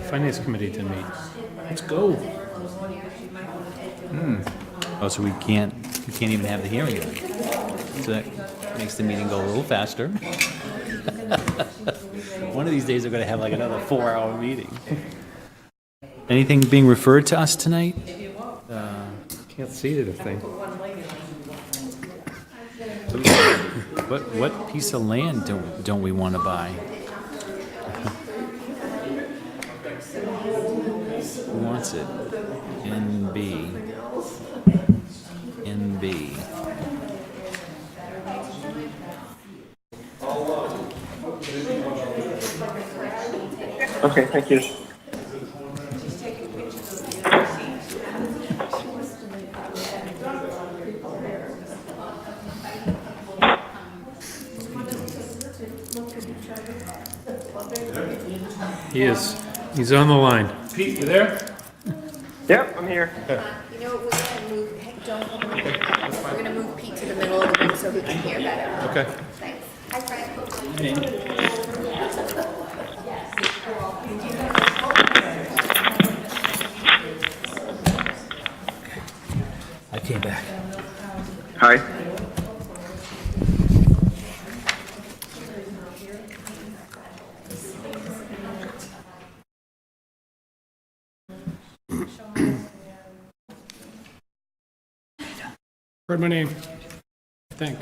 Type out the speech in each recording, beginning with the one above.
Finance Committee to meet. Let's go. Oh, so you can't even have the hearing then. So that makes the meeting go a little faster. One of these days we're gonna have like another 4-hour meeting. Anything being referred to us tonight? Can't see it, I think. What piece of land don't we want to buy? Who wants it? NB. Okay, thank you. He is. He's on the line. Pete, you there? Yep, I'm here. You know what, we're gonna move, we're gonna move Pete to the middle of the room so he can hear better. Okay. Thanks. Hi, Frank. I came back. Hi. Heard my name. I think.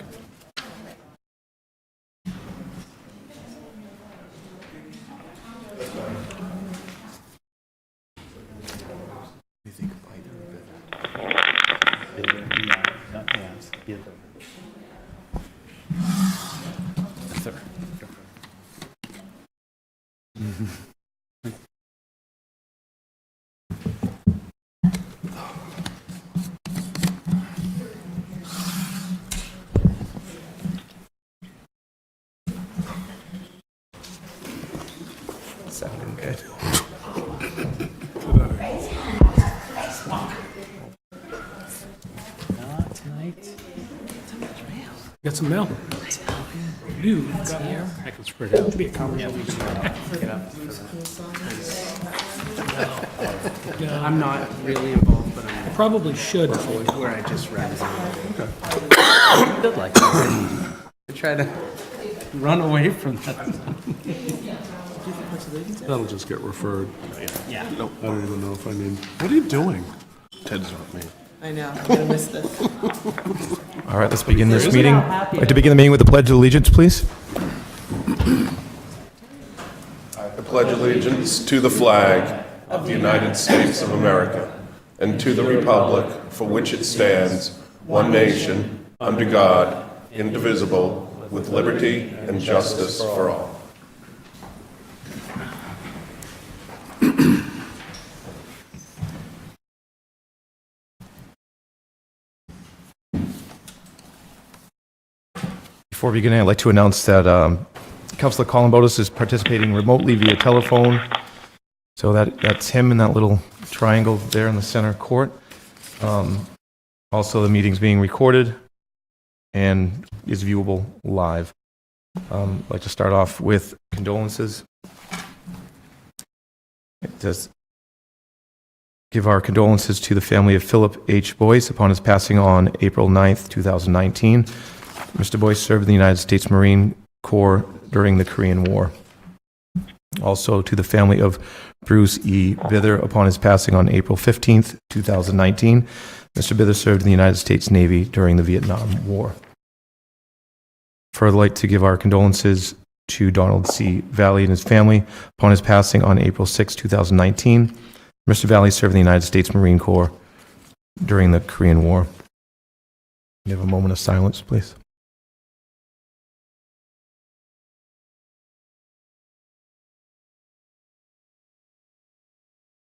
Sounding good. Not tonight. Got some mail. You got here. I can spread it out. Should be a conversation. I'm not really involved, but I'm Probably should. where I just read it. Good like that. I try to run away from that. That'll just get referred. Yeah. Nope. I don't even know if I need. What are you doing? Ted's not me. I know, I'm gonna miss this. All right, let's begin this meeting. I'd like to begin the meeting with the Pledge of Allegiance, please. I pledge allegiance to the flag of the United States of America and to the republic for which it stands, one nation, under God, indivisible, with liberty and justice for all. Before beginning, I'd like to announce that Councilor Colin Botus is participating remotely via telephone. So that's him in that little triangle there in the center court. Also, the meeting's being recorded and is viewable live. I'd like to start off with condolences. It does give our condolences to the family of Philip H. Boyce upon his passing on April 9th, 2019. Mr. Boyce served in the United States Marine Corps during the Korean War. Also to the family of Bruce E. Bither upon his passing on April 15th, 2019. Mr. Bither served in the United States Navy during the Vietnam War. Further, I'd like to give our condolences to Donald C. Valley and his family upon his passing on April 6, 2019. Mr. Valley served in the United States Marine Corps during the Korean War. You have a moment of silence, please.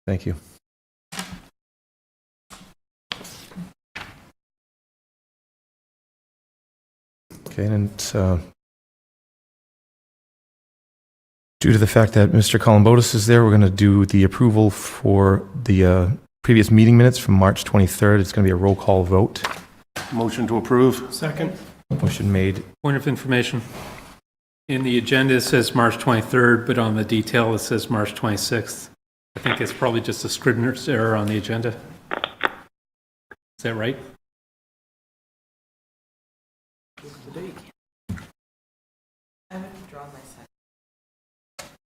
Thank you. Okay, and due to the fact that Mr. Colin Botus is there, we're going to do the approval for the previous meeting minutes from March 23rd. It's going to be a roll call vote. Motion to approve? Second. Motion made. Point of information. In the agenda, it says March 23rd, but on the detail, it says March 26th. I think it's probably just a Scribner's error on the agenda. Is that right?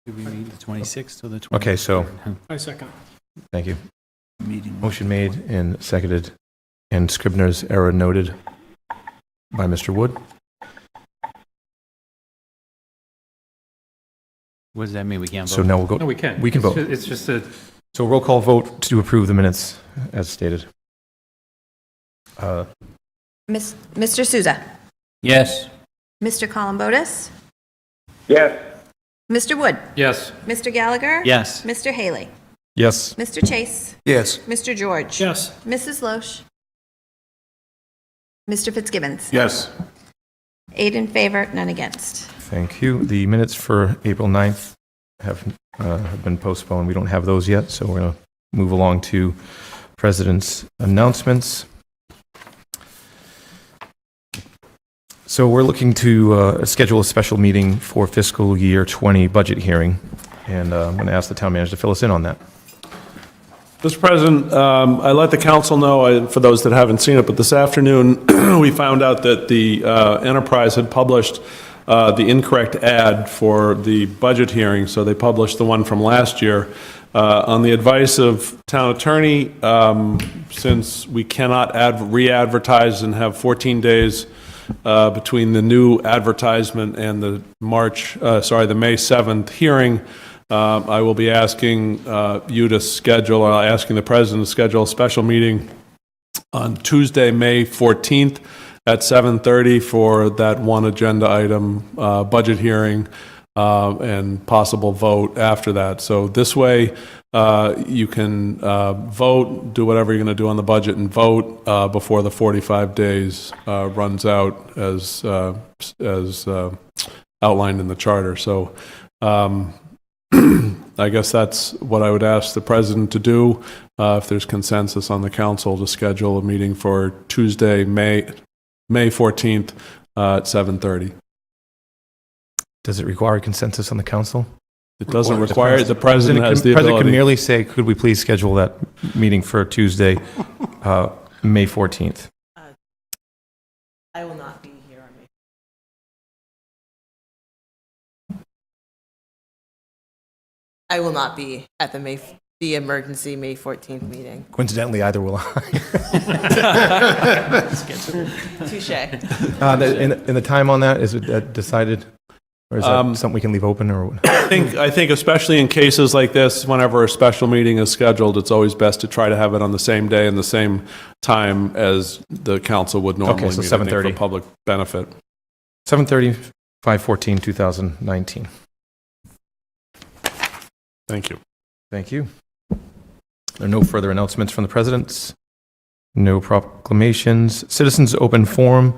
Do we meet the 26th or the 23rd? Okay, so, I second. thank you. Meeting. Motion made and seconded, and Scribner's error noted by Mr. Wood. What does that mean? We can't vote? So now we'll No, go, we can. We can vote. It's just a, so roll call vote to approve the minutes as stated. Mr. Souza, Yes. Mr. Columbotus, Yes. Mr. Wood, yes. Mr. Gallagher, Yes. Mr. Haley, Yes. Mr. Chase, Yes. Mr. George, Yes. Mrs. Loesch, Mr. Fitzgibbons. Yes. 8 in favor, none against. Thank you. The minutes for April 9th have been postponed. We don't have those yet, so we're going to move along to President's announcements. So we're looking to schedule a special meeting for fiscal year 20 budget hearing, and I'm going to ask the town manager to fill us in on that. Mr. President, I let the council know, for those that haven't seen it, but this afternoon, we found out that the Enterprise had published the incorrect ad for the budget hearing, so they published the one from last year. On the advice of town attorney, since we cannot re-advertise and have 14 days between the new advertisement and the May 7th hearing, I will be asking you to schedule, or asking the president to schedule a special meeting on Tuesday, May 14th at 7:30 for that one agenda item, budget hearing, and possible vote after that. So this way, you can vote, do whatever you're going to do on the budget, and vote before the 45 days runs out as outlined in the charter. So I guess that's what I would ask the president to do, if there's consensus on the council, to schedule a meeting for Tuesday, May 14th at 7:30. Does it require consensus on the council? It doesn't require it. The president has the The president can ability. merely say, could we please schedule that meeting for Tuesday, May 14th? I will not be here on May. I will not be at the emergency May 14th meeting. Coincidentally, either will I. Touche. In the time on that, is it decided? Or is that something we can leave open? Or I think especially in cases like this, whenever a special meeting is scheduled, it's always best to try to have it on the same day and the same time as the council would normally so meet, I think, 7:30. for public benefit. 7:30, 5/14/2019. Thank you. Thank you. There are no further announcements from the presidents. No proclamations. Citizens open forum.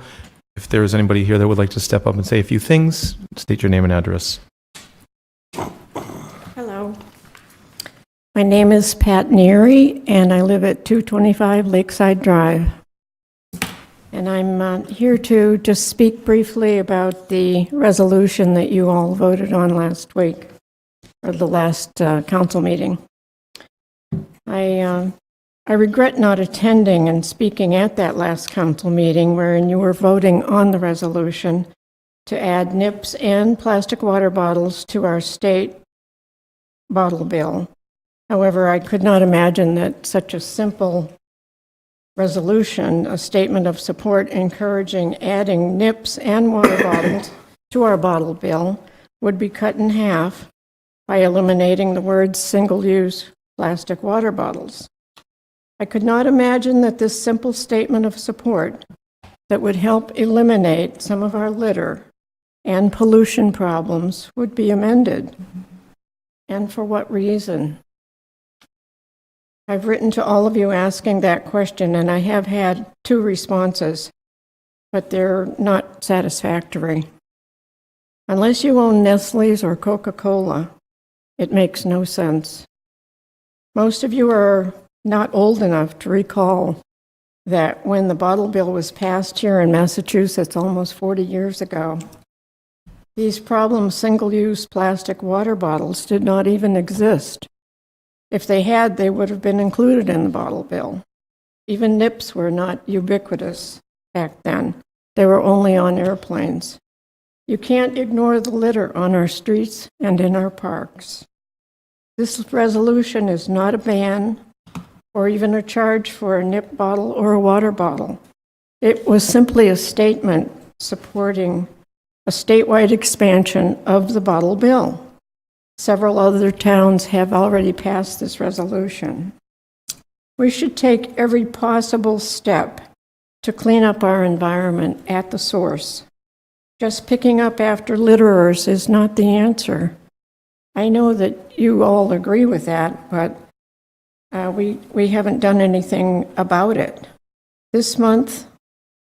If there is anybody here that would like to step up and say a few things, state your name and address. Hello. My name is Pat Neary, and I live at 225 Lakeside Drive. And I'm here to just speak briefly about the resolution that you all voted on last week, or the last council meeting. I regret not attending and speaking at that last council meeting wherein you were voting on the resolution to add nips and plastic water bottles to our state bottle bill. However, I could not imagine that such a simple resolution, a statement of support encouraging adding nips and water bottles to our bottle bill, would be cut in half by eliminating the words single-use plastic water bottles. I could not imagine that this simple statement of support that would help eliminate some of our litter and pollution problems would be amended. And for what reason? I've written to all of you asking that question, and I have had 2 responses, but they're not satisfactory. Unless you own Nestle's or Coca-Cola, it makes no sense. Most of you are not old enough to recall that when the bottle bill was passed here in Massachusetts almost 40 years ago, these problem single-use plastic water bottles did not even exist. If they had, they would have been included in the bottle bill. Even nips were not ubiquitous back then. They were only on airplanes. You can't ignore the litter on our streets and in our parks. This resolution is not a ban or even a charge for a nip bottle or a water bottle. It was simply a statement supporting a statewide expansion of the bottle bill. Several other towns have already passed this resolution. We should take every possible step to clean up our environment at the source. Just picking up after litterers is not the answer. I know that you all agree with that, but we haven't done anything about it. This month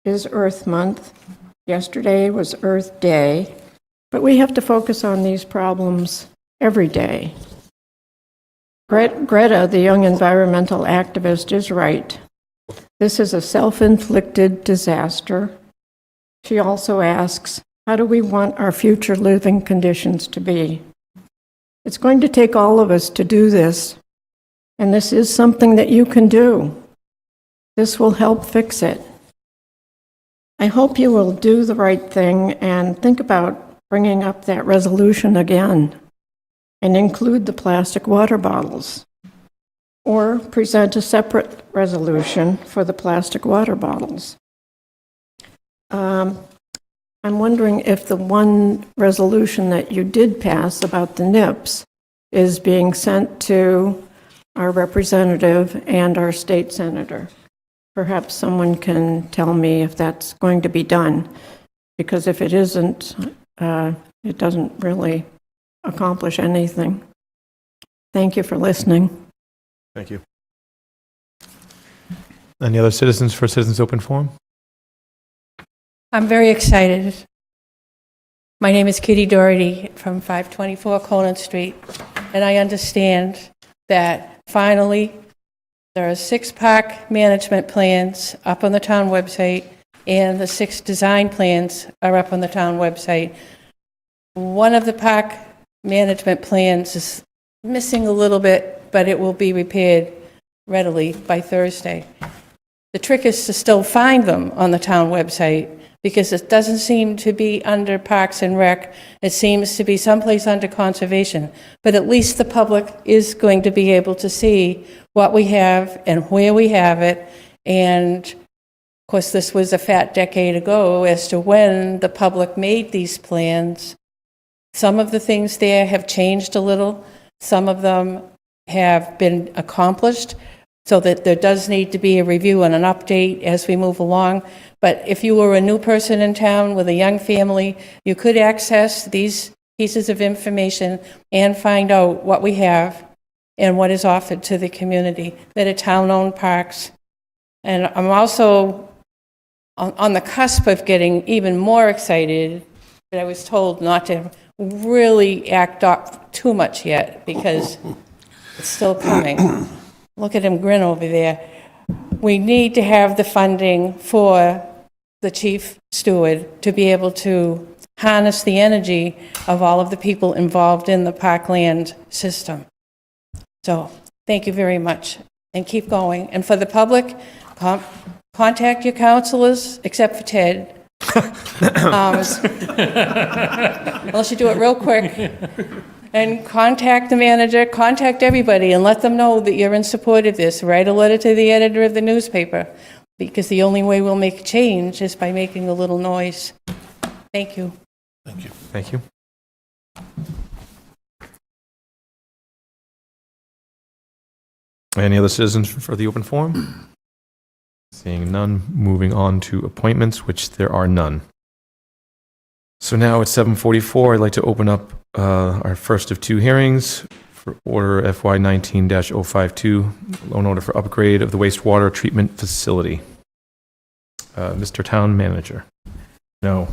is Earth Month. Yesterday was Earth Day, but we have to focus on these problems every day. Greta, the young environmental activist, is right. This is a self-inflicted disaster. She also asks, how do we want our future living conditions to be? It's going to take all of us to do this, and this is something that you can do. This will help fix it. I hope you will do the right thing and think about bringing up that resolution again and include the plastic water bottles, or present a separate resolution for the plastic water bottles. I'm wondering if the one resolution that you did pass about the NIPS is being sent to our representative and our state senator. Perhaps someone can tell me if that's going to be done, because if it isn't, it doesn't really accomplish anything. Thank you for listening. Thank you. Any other citizens for Citizens Open Forum? I'm very excited. My name is Kitty Doherty from 524 Conan Street, and I understand that finally there are 6 park management plans up on the town website, and the 6 design plans are up on the town website. One of the park management plans is missing a little bit, but it will be repaired readily by Thursday. The trick is to still find them on the town website, because it doesn't seem to be under Parks and Rec. It seems to be someplace under Conservation. But at least the public is going to be able to see what we have and where we have it. And, of course, this was a fat decade ago as to when the public made these plans. Some of the things there have changed a little. Some of them have been accomplished, so that there does need to be a review and an update as we move along. But if you were a new person in town with a young family, you could access these pieces of information and find out what we have and what is offered to the community that are town-owned parks. And I'm also on the cusp of getting even more excited, but I was told not to really act up too much yet because it's still coming. Look at him grin over there. We need to have the funding for the chief steward to be able to harness the energy of all of the people involved in the parkland system. So thank you very much, and keep going. And for the public, contact your counselors, except for Ted. Unless you do it real quick. And contact the manager, contact everybody, and let them know that you're in support of this. Write a letter to the editor of the newspaper, because the only way we'll make change is by making a little noise. Thank you. Thank you. Thank you. Any other citizens for the open forum? Seeing none, moving on to appointments, which there are none. So now at 7:44, I'd like to open up our first of 2 hearings for Order FY 19-052, loan order for upgrade of the wastewater treatment facility. Mr. Town Manager. No.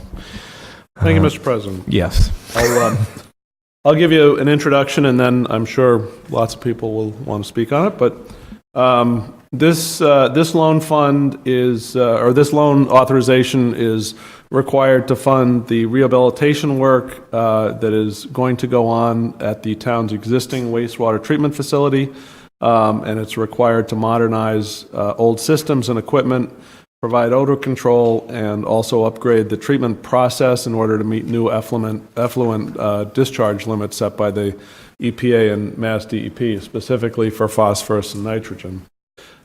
Thank you, Mr. President. Yes. I'll give you an introduction, and then I'm sure lots of people will want to speak on it. But this loan fund is, or this loan authorization is required to fund the rehabilitation work that is going to go on at the town's existing wastewater treatment facility. and it's required to modernize old systems and equipment, provide odor control, and also upgrade the treatment process in order to meet new effluent discharge limits set by the EPA and Mass DEP, specifically for phosphorus and nitrogen.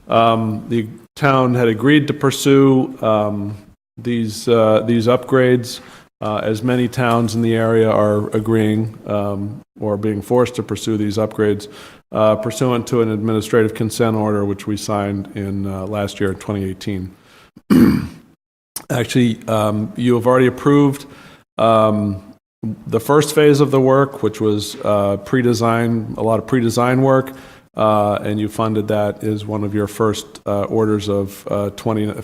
The town had agreed to pursue these upgrades. As many towns in the area are agreeing or being forced to pursue these upgrades pursuant to an administrative consent order, which we signed in last year, 2018. Actually, you have already approved the first phase of the work, which was pre-design, a lot of pre-design work, and you funded that as one of your first orders of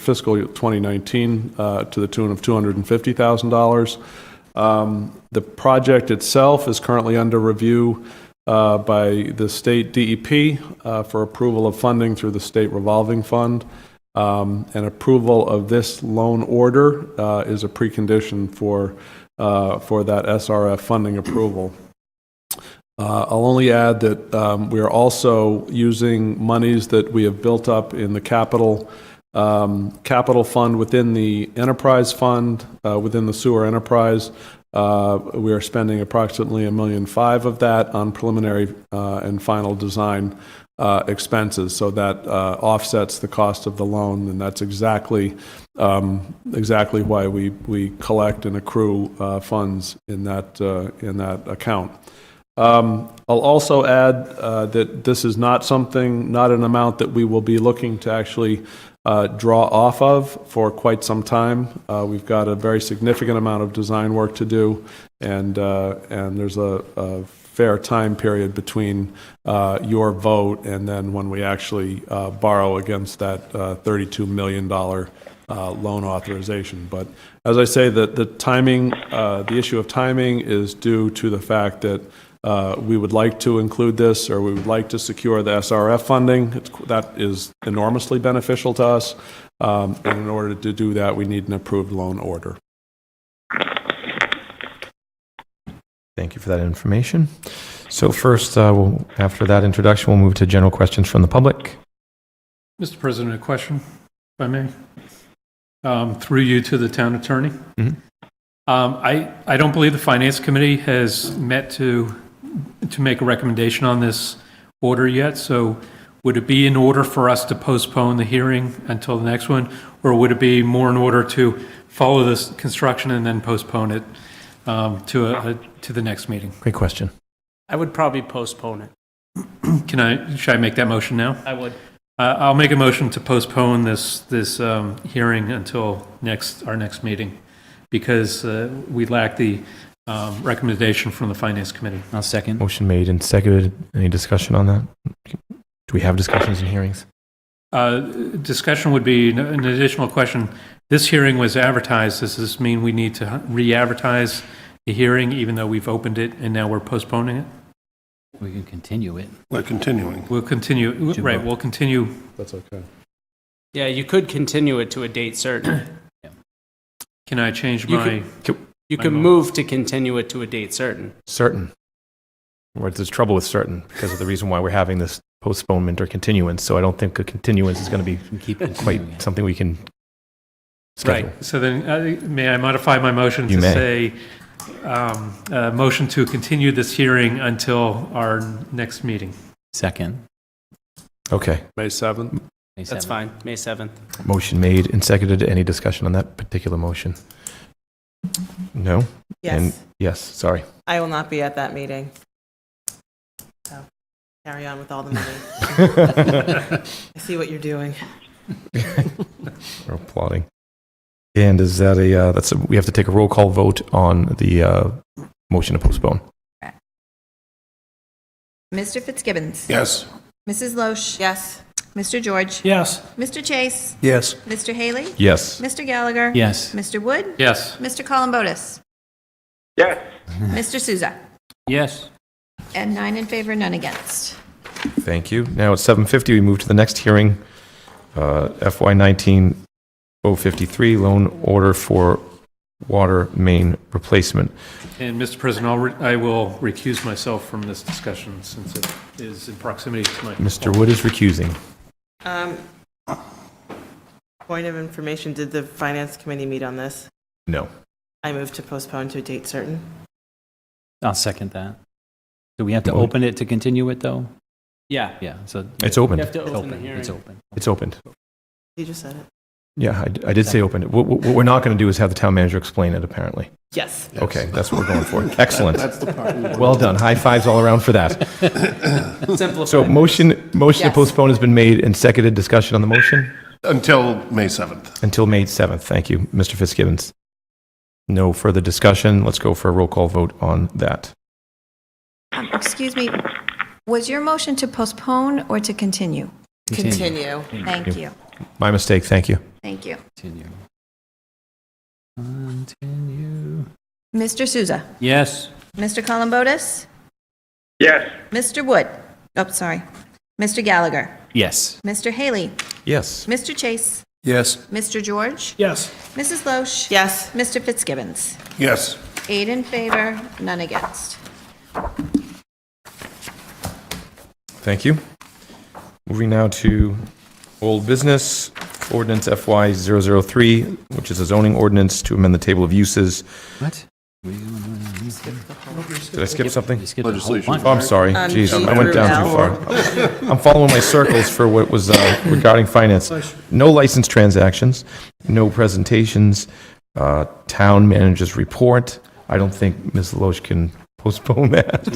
fiscal 2019 to the tune of $250,000. The project itself is currently under review by the state DEP for approval of funding through the state revolving fund. And approval of this loan order is a precondition for that SRF funding approval. I'll only add that we are also using monies that we have built up in the capital fund within the enterprise fund, within the sewer enterprise. We are spending approximately $1.5 million of that on preliminary and final design expenses, so that offsets the cost of the loan, and that's exactly why we collect and accrue funds in that account. I'll also add that this is not an amount that we will be looking to actually draw off of for quite some time. We've got a very significant amount of design work to do, and there's a fair time period between your vote and then when we actually borrow against that $32 million loan authorization. But as I say, the timing, the issue of timing is due to the fact that we would like to include this, or we would like to secure the SRF funding. That is enormously beneficial to us. And in order to do that, we need an approved loan order. Thank you for that information. So first, after that introduction, we'll move to general questions from the public. Mr. President, a question, if I may? Through you to the town attorney. Mm-hmm. I don't believe the Finance Committee has met to make a recommendation on this order yet, so would it be in order for us to postpone the hearing until the next one, or would it be more in order to follow this construction and then postpone it to the next meeting? Great question. I would probably postpone it. Should I make that motion now? I would. I'll make a motion to postpone this hearing until our next meeting, because we lack the recommendation from the Finance Committee. I'll second. Motion made and seconded. Any discussion on that? Do we have discussions in hearings? Discussion would be an additional question. This hearing was advertised. Does this mean we need to re-advertise the hearing, even though we've opened it and now we're postponing it? We can continue it. We're continuing. We'll continue. Right, we'll continue. That's okay. Yeah, you could continue it to a date certain. Can I change You my... You could move to continue it to a date certain. Certain. Well, there's trouble with certain because of the reason why we're having this postponement or continuance. So I don't think a continuance is going to be quite something we can schedule. Right. So then, may I modify my motion You to may. say, motion to continue this hearing until our next meeting? Second. Okay. May 7th? May That's 7th. fine. May 7th. Motion made and seconded. Any discussion on that particular motion? No? Yes. And yes, sorry. I will not be at that meeting. So carry on with all the money. I see what you're doing. We're applauding. And is that we have to take a roll call vote on the motion to postpone. Mr. Fitzgibbons. Yes. Mrs. Loesch. Yes. Mr. George. Yes. Mr. Chase. Yes. Mr. Haley. Yes. Mr. Gallagher. Yes. Mr. Wood. Yes. Mr. Columbotus. Yes. Mr. Souza. Yes. And 9 in favor, none against. Thank you. Now at 7:50, we move to the next hearing, FY19-053, loan order for water main replacement. And Mr. President, I will recuse myself from this discussion since it is in proximity to my... Mr. Wood is recusing. Point of information, did the Finance Committee meet on this? No. I move to postpone to a date certain. I'll second that. Do we have to open it to continue it, though? Yeah. Yeah, so. It's open. You have to It's open the open, hearing. it's open. It's opened. You just said it. Yeah, I did say open. What we're not going to do is have the town manager explain it, apparently. Yes. Okay, that's what we're going for. Excellent. Well done. High fives all around for that. Simplify. So motion to Yes. postpone has been made and seconded. Discussion on the motion Until May 7th. until May 7th. Thank you, Mr. Fitzgibbons. No further discussion. Let's go for a roll call vote on that. Excuse me, was your motion to postpone or to continue? Continue. Thank you. My mistake. Thank you. Thank you. Continue. Continue. Mr. Souza? Yes. Mr. Columbotus? Yes. Mr. Wood? Oh, sorry. Mr. Gallagher? Yes. Mr. Haley? Yes. Mr. Chase? Yes. Mr. George? Yes. Mrs. Loesch? Yes. Mr. Fitzgibbons? Yes. 8 in favor, none against. Thank you. Moving now to old business, ordinance FY 003, which is a zoning ordinance to amend the table of uses. What? Did I skip something? You skipped a whole Legislation. bunch. Oh, I'm sorry. Jeez, G I went down too through far. I'm following my circles for what was regarding finance. No license transactions, no presentations, town manager's report. I don't think Ms. Loesch can postpone that.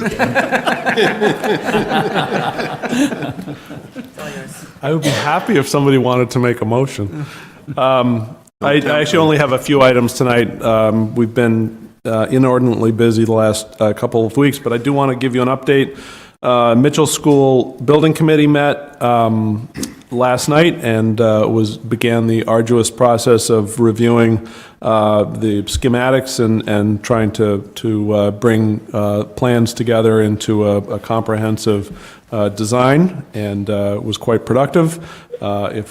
I would be happy if somebody wanted to make a motion. I actually only have a few items tonight. We've been inordinately busy the last couple of weeks, but I do want to give you an update. Mitchell School Building Committee met last night and began the arduous process of reviewing the schematics and trying to bring plans together into a comprehensive design, and was quite productive. I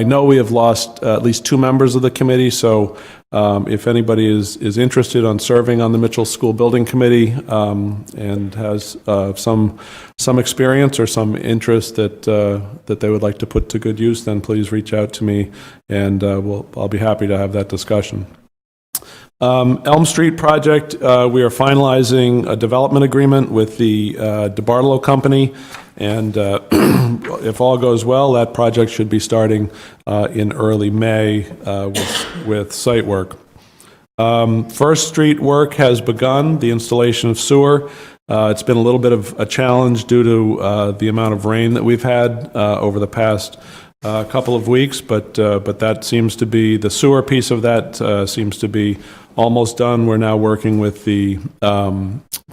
know we have lost at least 2 members of the committee, so if anybody is interested on serving on the Mitchell School Building Committee and has some experience or some interest that they would like to put to good use, then please reach out to me, and I'll be happy to have that discussion. Elm Street Project, we are finalizing a development agreement with the DeBartolo Company, and if all goes well, that project should be starting in early May with site work. First Street work has begun, the installation of sewer. It's been a little bit of a challenge due to the amount of rain that we've had over the past couple of weeks, but that seems to be, the sewer piece of that seems to be almost done. We're now working with the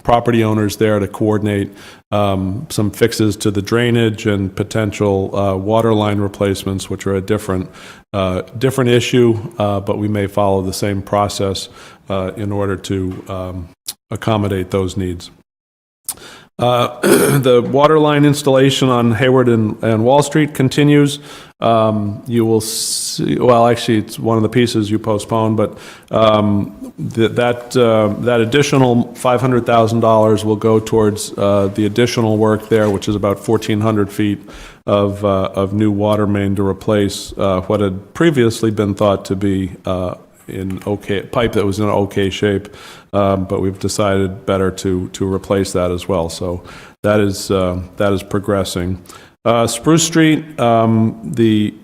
property owners there to coordinate some fixes to the drainage and potential water line replacements, which are a different issue, but we may follow the same process in order to accommodate those needs. The water line installation on Hayward and Wall Street continues. You will see, well, actually, it's one of the pieces you postponed, but that additional $500,000 will go towards the additional work there, which is about 1,400 feet of new water main to replace what had previously been thought to be pipe that was in okay shape, but we've decided better to replace that as well. So that is progressing. Spruce Street, the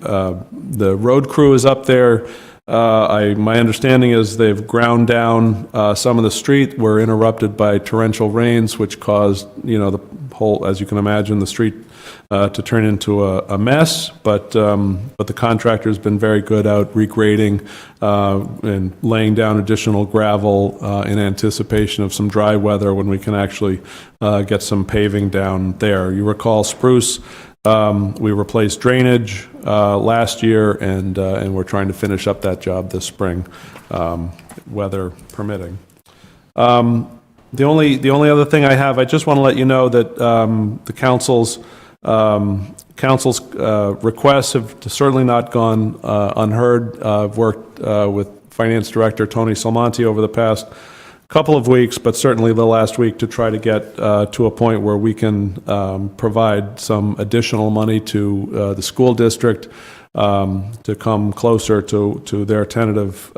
road crew is up there. My understanding is they've ground down some of the street. We're interrupted by torrential rains, which caused, the whole, as you can imagine, the street to turn into a mess. But the contractor's been very good out regrading and laying down additional gravel in anticipation of some dry weather when we can actually get some paving down there. You recall Spruce, we replaced drainage last year, and we're trying to finish up that job this spring, weather permitting. The only other thing I have, I just want to let you know that the council's council's requests have certainly not gone unheard. I've worked with Finance Director Tony Salmonti over the past couple of weeks, but certainly the last week, to try to get to a point where we can provide some additional money to the school district to come closer to their tentative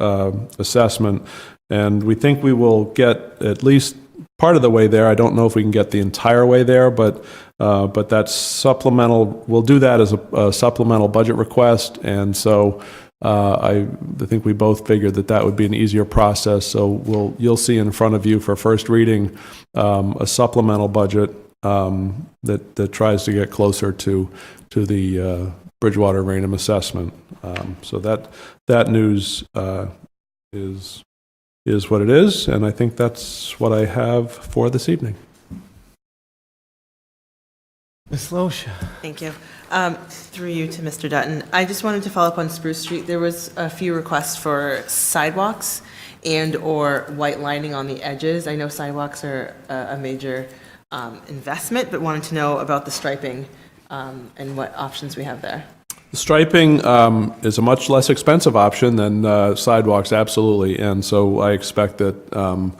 assessment. And we think we will get at least part of the way there. I don't know if we can get the entire way there, but that's supplemental. We'll do that as a supplemental budget request. And so I think we both figured that would be an easier process. So you'll see in front of you for first reading a supplemental budget that tries to get closer to the Bridgewater Rainham assessment. So that news is what it is, and I think that's what I have for this evening. Ms. Loesch. Thank you. Through you to Mr. Dutton. I just wanted to follow up on Spruce Street. There was a few requests for sidewalks and or white lining on the edges. I know sidewalks are a major investment, but wanted to know about the striping and what options we have there. Striping is a much less expensive option than sidewalks, absolutely. And so I expect that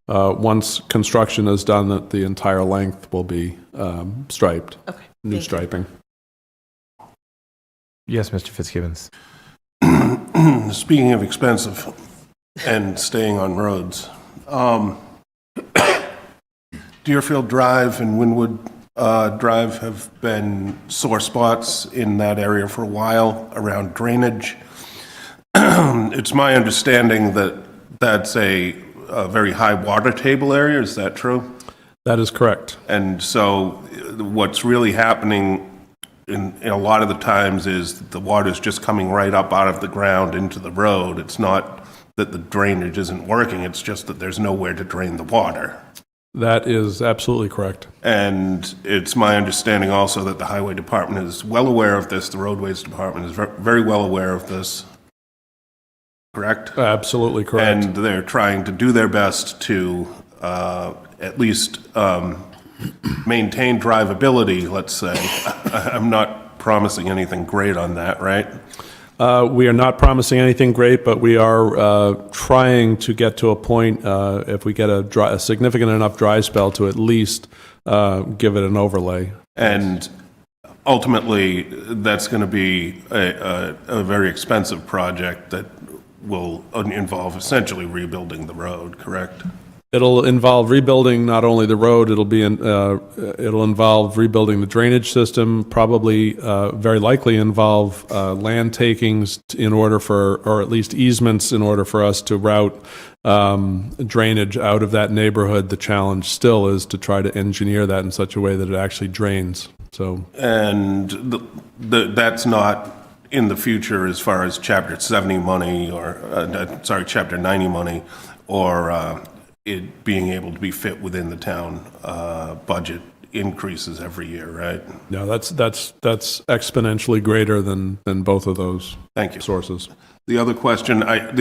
once construction is done, that the entire length will be striped. Okay. New striping. Yes, Mr. Fitzgibbons. Speaking of expensive and staying on roads, Deerfield Drive and Wynwood Drive have been sore spots in that area for a while around drainage. It's my understanding that that's a very high water table area. Is that true? That is correct. And so what's really happening in a lot of the times is the water's just coming right up out of the ground into the road. It's not that the drainage isn't working, it's just that there's nowhere to drain the water. That is absolutely correct. And it's my understanding also that the Highway Department is well aware of this, the Roadways Department is very well aware of this, correct? Absolutely correct. And they're trying to do their best to at least maintain drivability, let's say. I'm not promising anything great on that, right? We are not promising anything great, but we are trying to get to a point, if we get a significant enough dry spell, to at least give it an overlay. And ultimately, that's going to be a very expensive project that will involve essentially rebuilding the road, correct? It'll involve rebuilding not only the road, it'll involve rebuilding the drainage system, probably very likely involve land takings in order for, or at least easements in order for us to route drainage out of that neighborhood. The challenge still is to try to engineer that in such a way that it actually drains. So, and that's not in the future as far as Chapter 70 money or, Chapter 90 money, or it being able to be fit within the town budget increases every year, right? no, that's exponentially greater than both of those Thank you. sources. The other question, I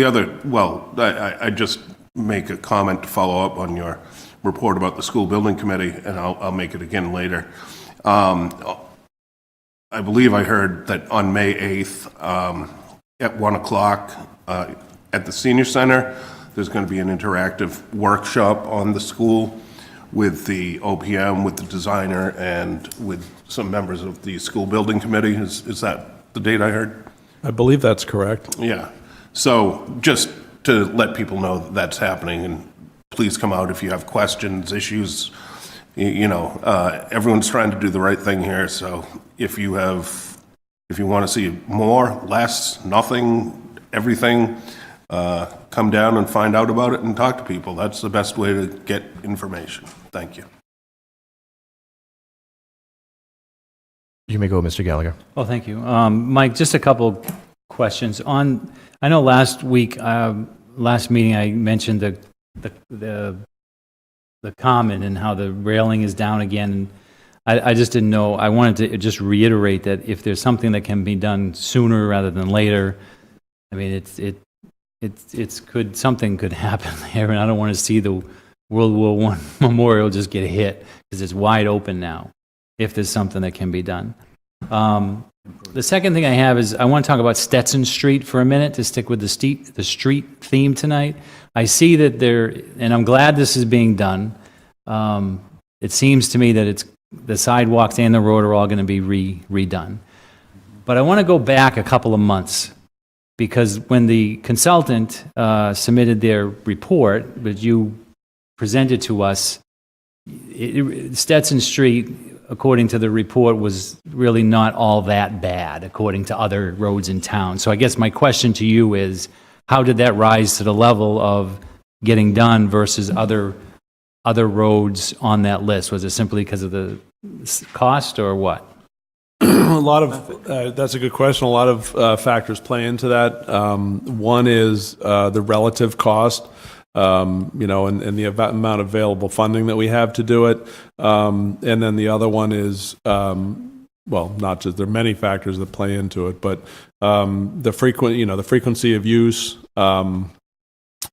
just make a comment to follow up on your report about the school building committee, and I'll make it again later. I believe I heard that on May 8th, at 1 o'clock at the senior center, there's going to be an interactive workshop on the school with the OPM, with the designer, and with some members of the school building committee. Is that the date I heard? I believe that's correct. Yeah. So just to let people know that that's happening, and please come out if you have questions, issues. Everyone's trying to do the right thing here. So if you want to see more, less, nothing, everything, come down and find out about it and talk to people. That's the best way to get information. Thank you. You may go, Mr. Gallagher. Well, thank you. Mike, just a couple questions. I know last week, last meeting, I mentioned the common and how the railing is down again. I just didn't know. I wanted to just reiterate that if there's something that can be done sooner rather than later, I mean, something could happen there, and I don't want to see the World War I memorial just get hit, because it's wide open now, if there's something that can be done. The second thing I have is I want to talk about Stetson Street for a minute, to stick with the street theme tonight. I see that there, and I'm glad this is being done. It seems to me that the sidewalks and the road are all going to be redone. But I want to go back a couple of months, because when the consultant submitted their report that you presented to us, Stetson Street, according to the report, was really not all that bad, according to other roads in town. So I guess my question to you is, how did that rise to the level of getting done versus other roads on that list? Was it simply because of the cost, or what? A lot of, that's a good question. A lot of factors play into that. One is the relative cost, and the amount of available funding that we have to do it. And then the other one is, not just, there are many factors that play into it, but the frequency of use,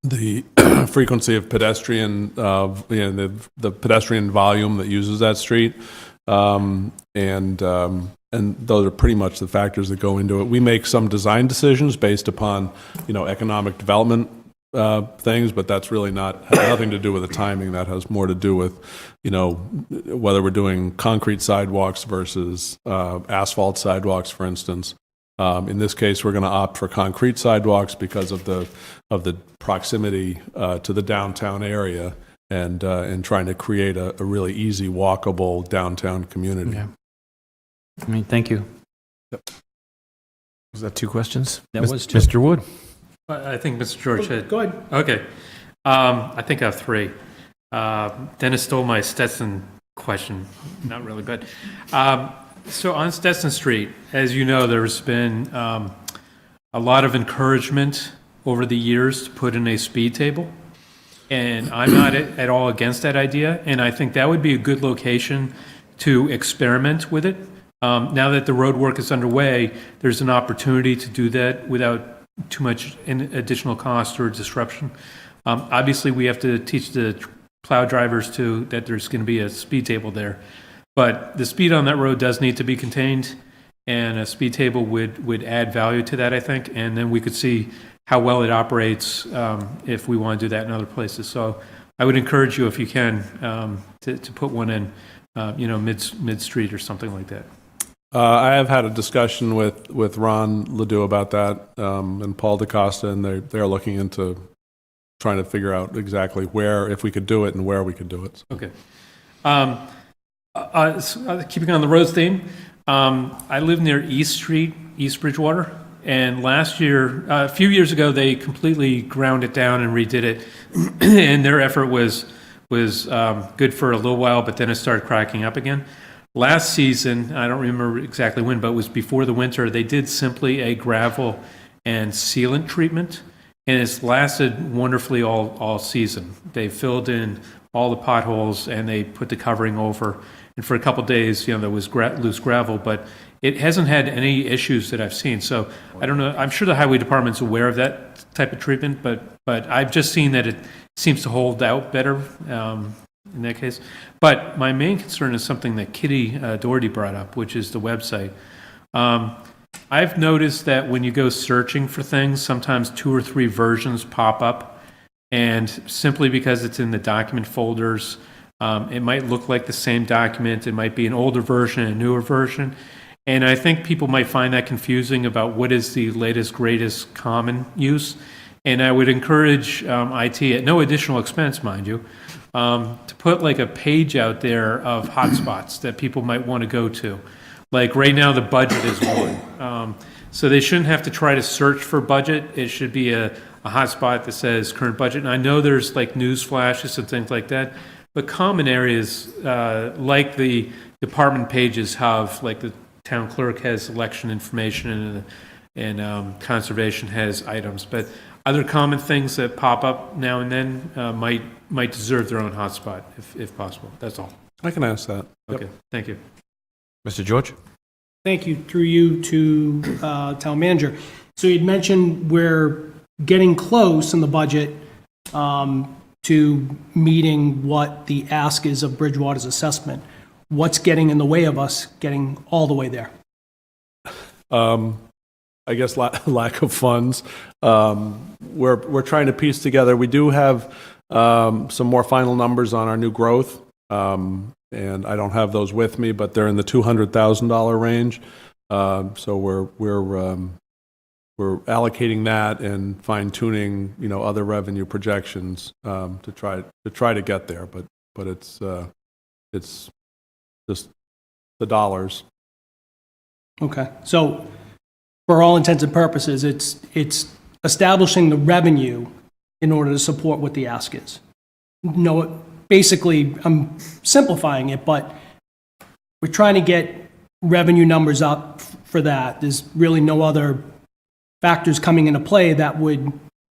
the frequency of pedestrian, the pedestrian volume that uses that street, and those are pretty much the factors that go into it. We make some design decisions based upon, economic development things, but that's really has nothing to do with the timing. That has more to do with, whether we're doing concrete sidewalks versus asphalt sidewalks, for instance. In this case, we're going to opt for concrete sidewalks because of the proximity to the downtown area, and trying to create a really easy, walkable downtown community. Yeah. Thank you. Was that two questions? That was two. Mr. Wood? I think Mr. George had. Go ahead. Okay. I think I have three. Dennis stole my Stetson question. Not really, but so on Stetson Street, as you know, there's been a lot of encouragement over the years to put in a speed table. And I'm not at all against that idea. And I think that would be a good location to experiment with it. Now that the road work is underway, there's an opportunity to do that without too much additional cost or disruption. Obviously, we have to teach the plow drivers that there's going to be a speed table there. But the speed on that road does need to be contained, and a speed table would add value to that, I think. And then we could see how well it operates if we want to do that in other places. So I would encourage you, if you can, to put one in, mid-street or something like that. I have had a discussion with Ron Ledoux about that, and Paul DaCosta, and they're looking into trying to figure out exactly where, if we could do it, and where we could do it. Okay. Keeping on the roads theme, I live near East Street, East Bridgewater, and last year, a few years ago, they completely ground it down and redid it, and their effort was good for a little while, but then it started cracking up again. Last season, I don't remember exactly when, but it was before the winter, they did simply a gravel and sealant treatment, and it's lasted wonderfully all season. They filled in all the potholes, and they put the covering over, and for a couple of days, there was loose gravel, but it hasn't had any issues that I've seen. So I don't know, I'm sure the highway department's aware of that type of treatment, but I've just seen that it seems to hold out better in that case. But my main concern is something that Kitty Doherty brought up, which is the website. I've noticed that when you go searching for things, sometimes 2 or 3 versions pop up, and simply because it's in the document folders, it might look like the same document. It might be an older version, a newer version, and I think people might find that confusing about what is the latest, greatest common use. And I would encourage IT, at no additional expense, mind you, to put like a page out there of hotspots that people might want to go to. Like right now, the budget is one. So they shouldn't have to try to search for budget. It should be a hotspot that says current budget. And I know there's like news flashes and things like that, but common areas like the department pages have, like the town clerk has election information and conservation has items. But other common things that pop up now and then might deserve their own hotspot if possible. That's all. I can ask that. Okay, thank you. Mr. George? Thank you. Through you to town manager. So you'd mentioned we're getting close in the budget to meeting what the ask is of Bridgewater's assessment. What's getting in the way of us getting all the way there? I guess, lack of funds. We're trying to piece together. We do have some more final numbers on our new growth, and I don't have those with me, but they're in the $200,000 range. So we're allocating that and fine tuning, other revenue projections to try to get there. But it's just the dollars. Okay, so for all intents and purposes, it's establishing the revenue in order to support what the ask is. No, basically, I'm simplifying it, but we're trying to get revenue numbers up for that. There's really no other factors coming into play that would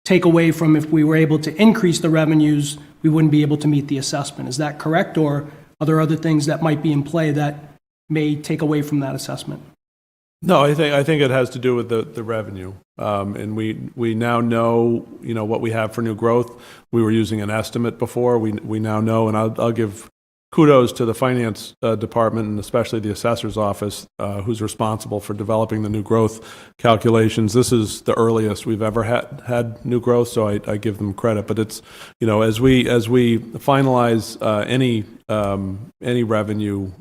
take away from if we were able to increase the revenues, we wouldn't be able to meet the assessment. Is that correct, or are there other things that might be in play that may take away from that assessment? No, I think it has to do with the revenue, and we now know what we have for new growth. We were using an estimate before. We now know, and I'll give kudos to the finance department and especially the assessor's office, who's responsible for developing the new growth calculations. This is the earliest we've ever had new growth, so I give them credit. But it's as we finalize any revenue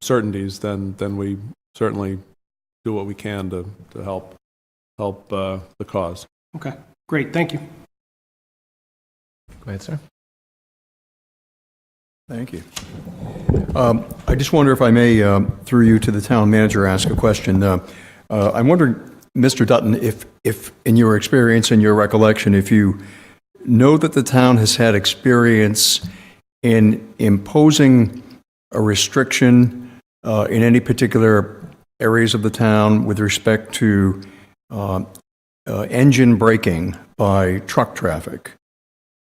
certainties, then we certainly do what we can to help the cause. Okay, great, thank you. Go ahead, sir. Thank you. I just wonder if I may, through you to the town manager, ask a question. I'm wondering, Mr. Dutton, if in your experience and your recollection, if you know that the town has had experience in imposing a restriction in any particular areas of the town with respect to engine braking by truck traffic.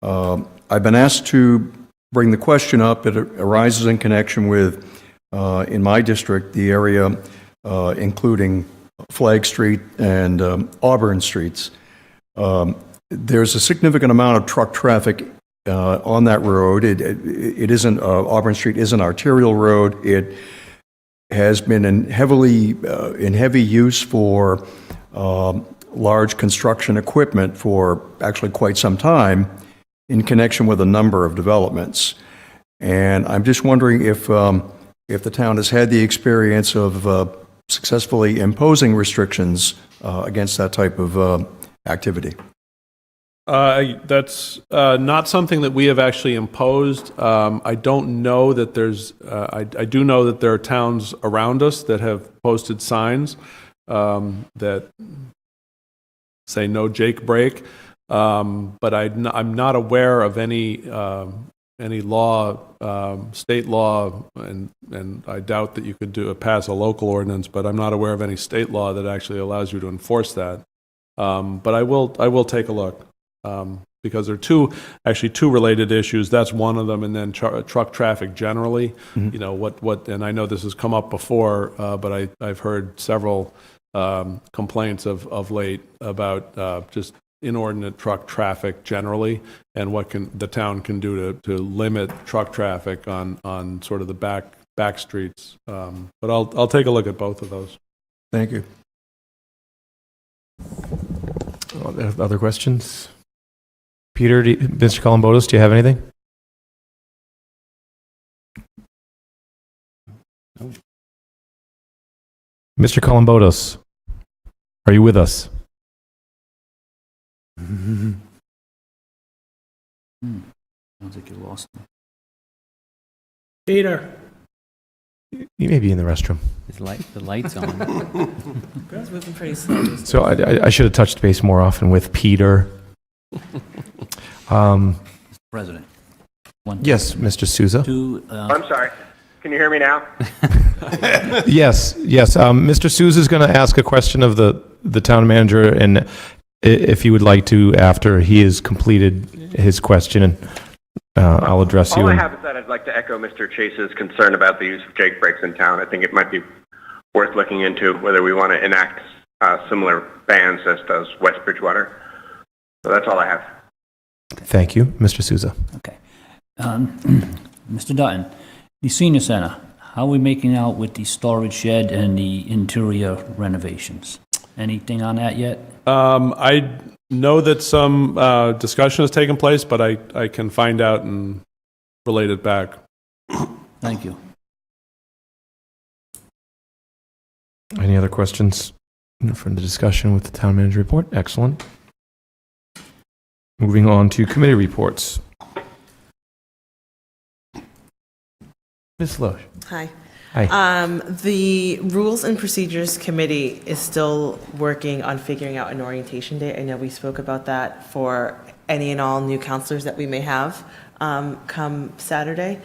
I've been asked to bring the question up. It arises in connection with, in my district, the area including Flag Street and Auburn Streets. There's a significant amount of truck traffic on that road. It isn't, Auburn Street is an arterial road. It has been in heavy use for large construction equipment for actually quite some time in connection with a number of developments. And I'm just wondering if the town has had the experience of successfully imposing restrictions against that type of activity. That's not something that we have actually imposed. I don't know that there's, I do know that there are towns around us that have posted signs that say no Jake break, but I'm not aware of any law, state law, and I doubt that you could pass a local ordinance, but I'm not aware of any state law that actually allows you to enforce that. But I will take a look. Because there are two related issues. That's one of them, and then truck traffic generally. Mm-hmm. And I know this has come up before, but I've heard several complaints of late about just inordinate truck traffic generally, and what the town can do to limit truck traffic on sort of the back streets. But I'll take a look at both of those. Thank you. Other questions? Peter, Mr. Columbotus, do you have anything? No. Mr. Columbotus, are you with us? Sounds like you lost me. Peter. You may be in the restroom. The light's on. It's moving pretty slowly. So I should have touched base more often with Peter. Mr. President. Yes, Mr. Souza. I'm sorry. Can you hear me now? Yes. Mr. Souza is going to ask a question of the town manager, and if you would like to, after he has completed his question, and I'll address you. All I have is that I'd like to echo Mr. Chase's concern about the use of Jake breaks in town. I think it might be worth looking into whether we want to enact similar bans as does West Bridgewater. So that's all I have. Thank you, Mr. Souza. Okay. Mr. Dutton, the senior center, how are we making out with the storage shed and the interior renovations? Anything on that yet? I know that some discussion has taken place, but I can find out and relate it back. Thank you. Any other questions from the discussion with the town manager report? Excellent. Moving on to committee reports. Ms. Loesch. Hi. Hi. The Rules and Procedures Committee is still working on figuring out an orientation date. I know we spoke about that for any and all new counselors that we may have come Saturday.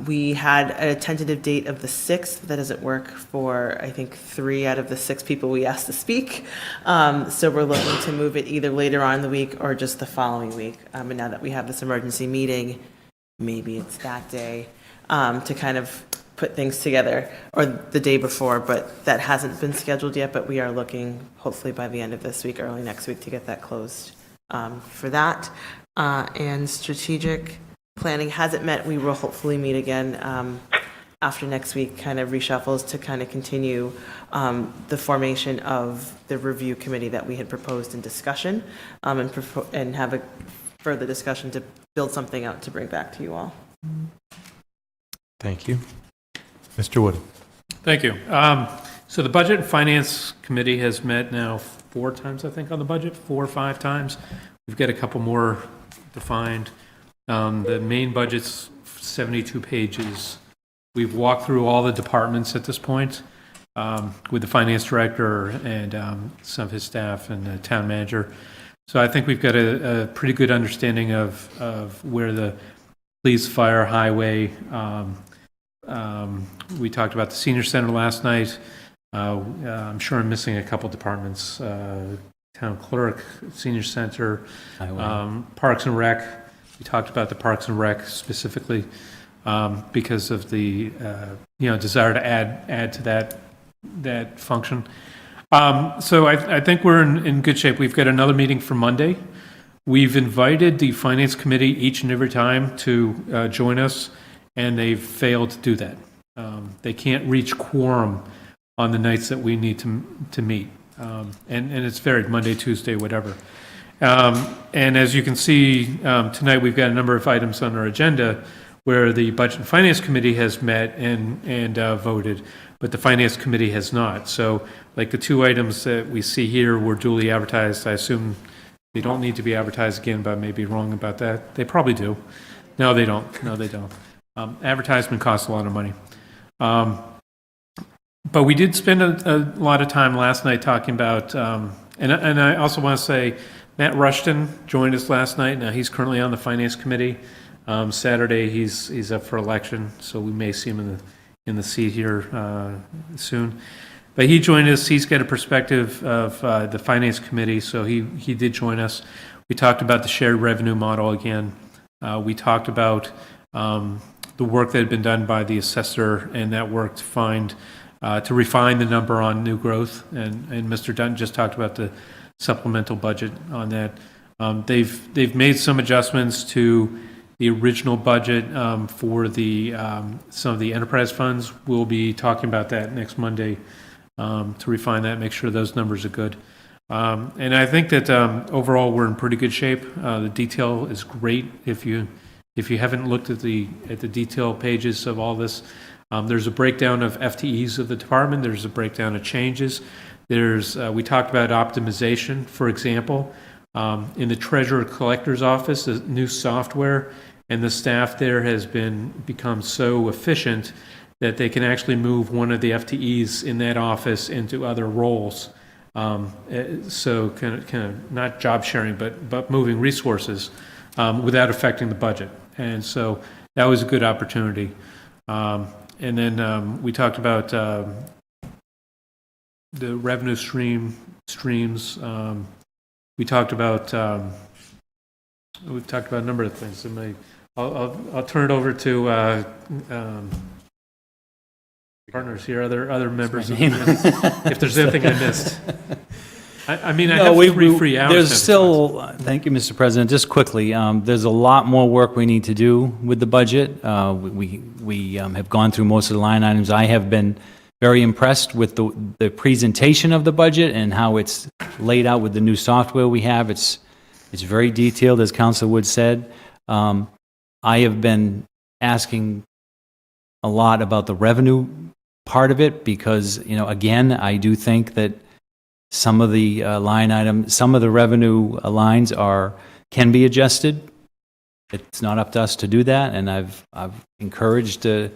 We had a tentative date of the 6th. That doesn't work for, I think, 3 out of the 6 people we asked to speak. So we're looking to move it either later on in the week or just the following week. And now that we have this emergency meeting, maybe it's that day to kind of put things together, or the day before, but that hasn't been scheduled yet, but we are looking hopefully by the end of this week, early next week, to get that closed for that. And strategic planning hasn't met. We will hopefully meet again after next week, kind of reshuffles to kind of continue the formation of the review committee that we had proposed in discussion, and have a further discussion to build something out to bring back to you all. Thank you. Mr. Wood. Thank you. So the Budget and Finance Committee has met now 4 times, I think, on the budget, 4 or 5 times. We've got a couple more defined. The main budget's 72 pages. We've walked through all the departments at this point with the finance director and some of his staff and the town manager. So I think we've got a pretty good understanding of where the police, fire, highway. We talked about the senior center last night. I'm sure I'm missing a couple departments. Town clerk, senior center, Parks and Rec. We talked about the Parks and Rec specifically because of the desire to add to that function. So I think we're in good shape. We've got another meeting for Monday. We've invited the Finance Committee each and every time to join us, and they've failed to do that. They can't reach quorum on the nights that we need to meet. And it's varied, Monday, Tuesday, whatever. And as you can see, tonight we've got a number of items on our agenda where the Budget and Finance Committee has met and voted, but the Finance Committee has not. So like the 2 items that we see here were duly advertised. I assume they don't need to be advertised again, but I may be wrong about that. They probably do. No, they don't. No, they don't. Advertisement costs a lot of money. But we did spend a lot of time last night talking about, and I also want to say, Matt Rushton joined us last night. Now he's currently on the Finance Committee. Saturday he's up for election, so we may see him in the seat here soon. But he joined us. He's got a perspective of the Finance Committee, so he did join us. We talked about the shared revenue model again. We talked about the work that had been done by the assessor and that work to refine the number on new growth. And Mr. Dutton just talked about the supplemental budget on that. They've made some adjustments to the original budget for the some of the enterprise funds. We'll be talking about that next Monday to refine that, make sure those numbers are good. And I think that overall we're in pretty good shape. The detail is great. If you haven't looked at the detail pages of all this, there's a breakdown of FTEs of the department. There's a breakdown of changes. We talked about optimization, for example. In the treasurer collector's office, the new software, and the staff there has become so efficient that they can actually move one of the FTEs in that office into other roles. So kind of not job sharing, but moving resources without affecting the budget. And so that was a good opportunity. And then we talked about the revenue streams. We talked about we've talked about a number of things. I'll turn it over to partners here, other members. If there's anything I missed. I mean, I No, have we- 3 free hours. There's next still, thank you, Mr. President, just quickly, there's a lot more work we need to do with the budget. We have gone through most of the line items. I have been very impressed with the presentation of the budget and how it's laid out with the new software we have. It's very detailed, as Council Wood said. I have been asking a lot about the revenue part of it because, again, I do think that some of the some of the revenue lines can be adjusted. It's not up to us to do that, and I've encouraged the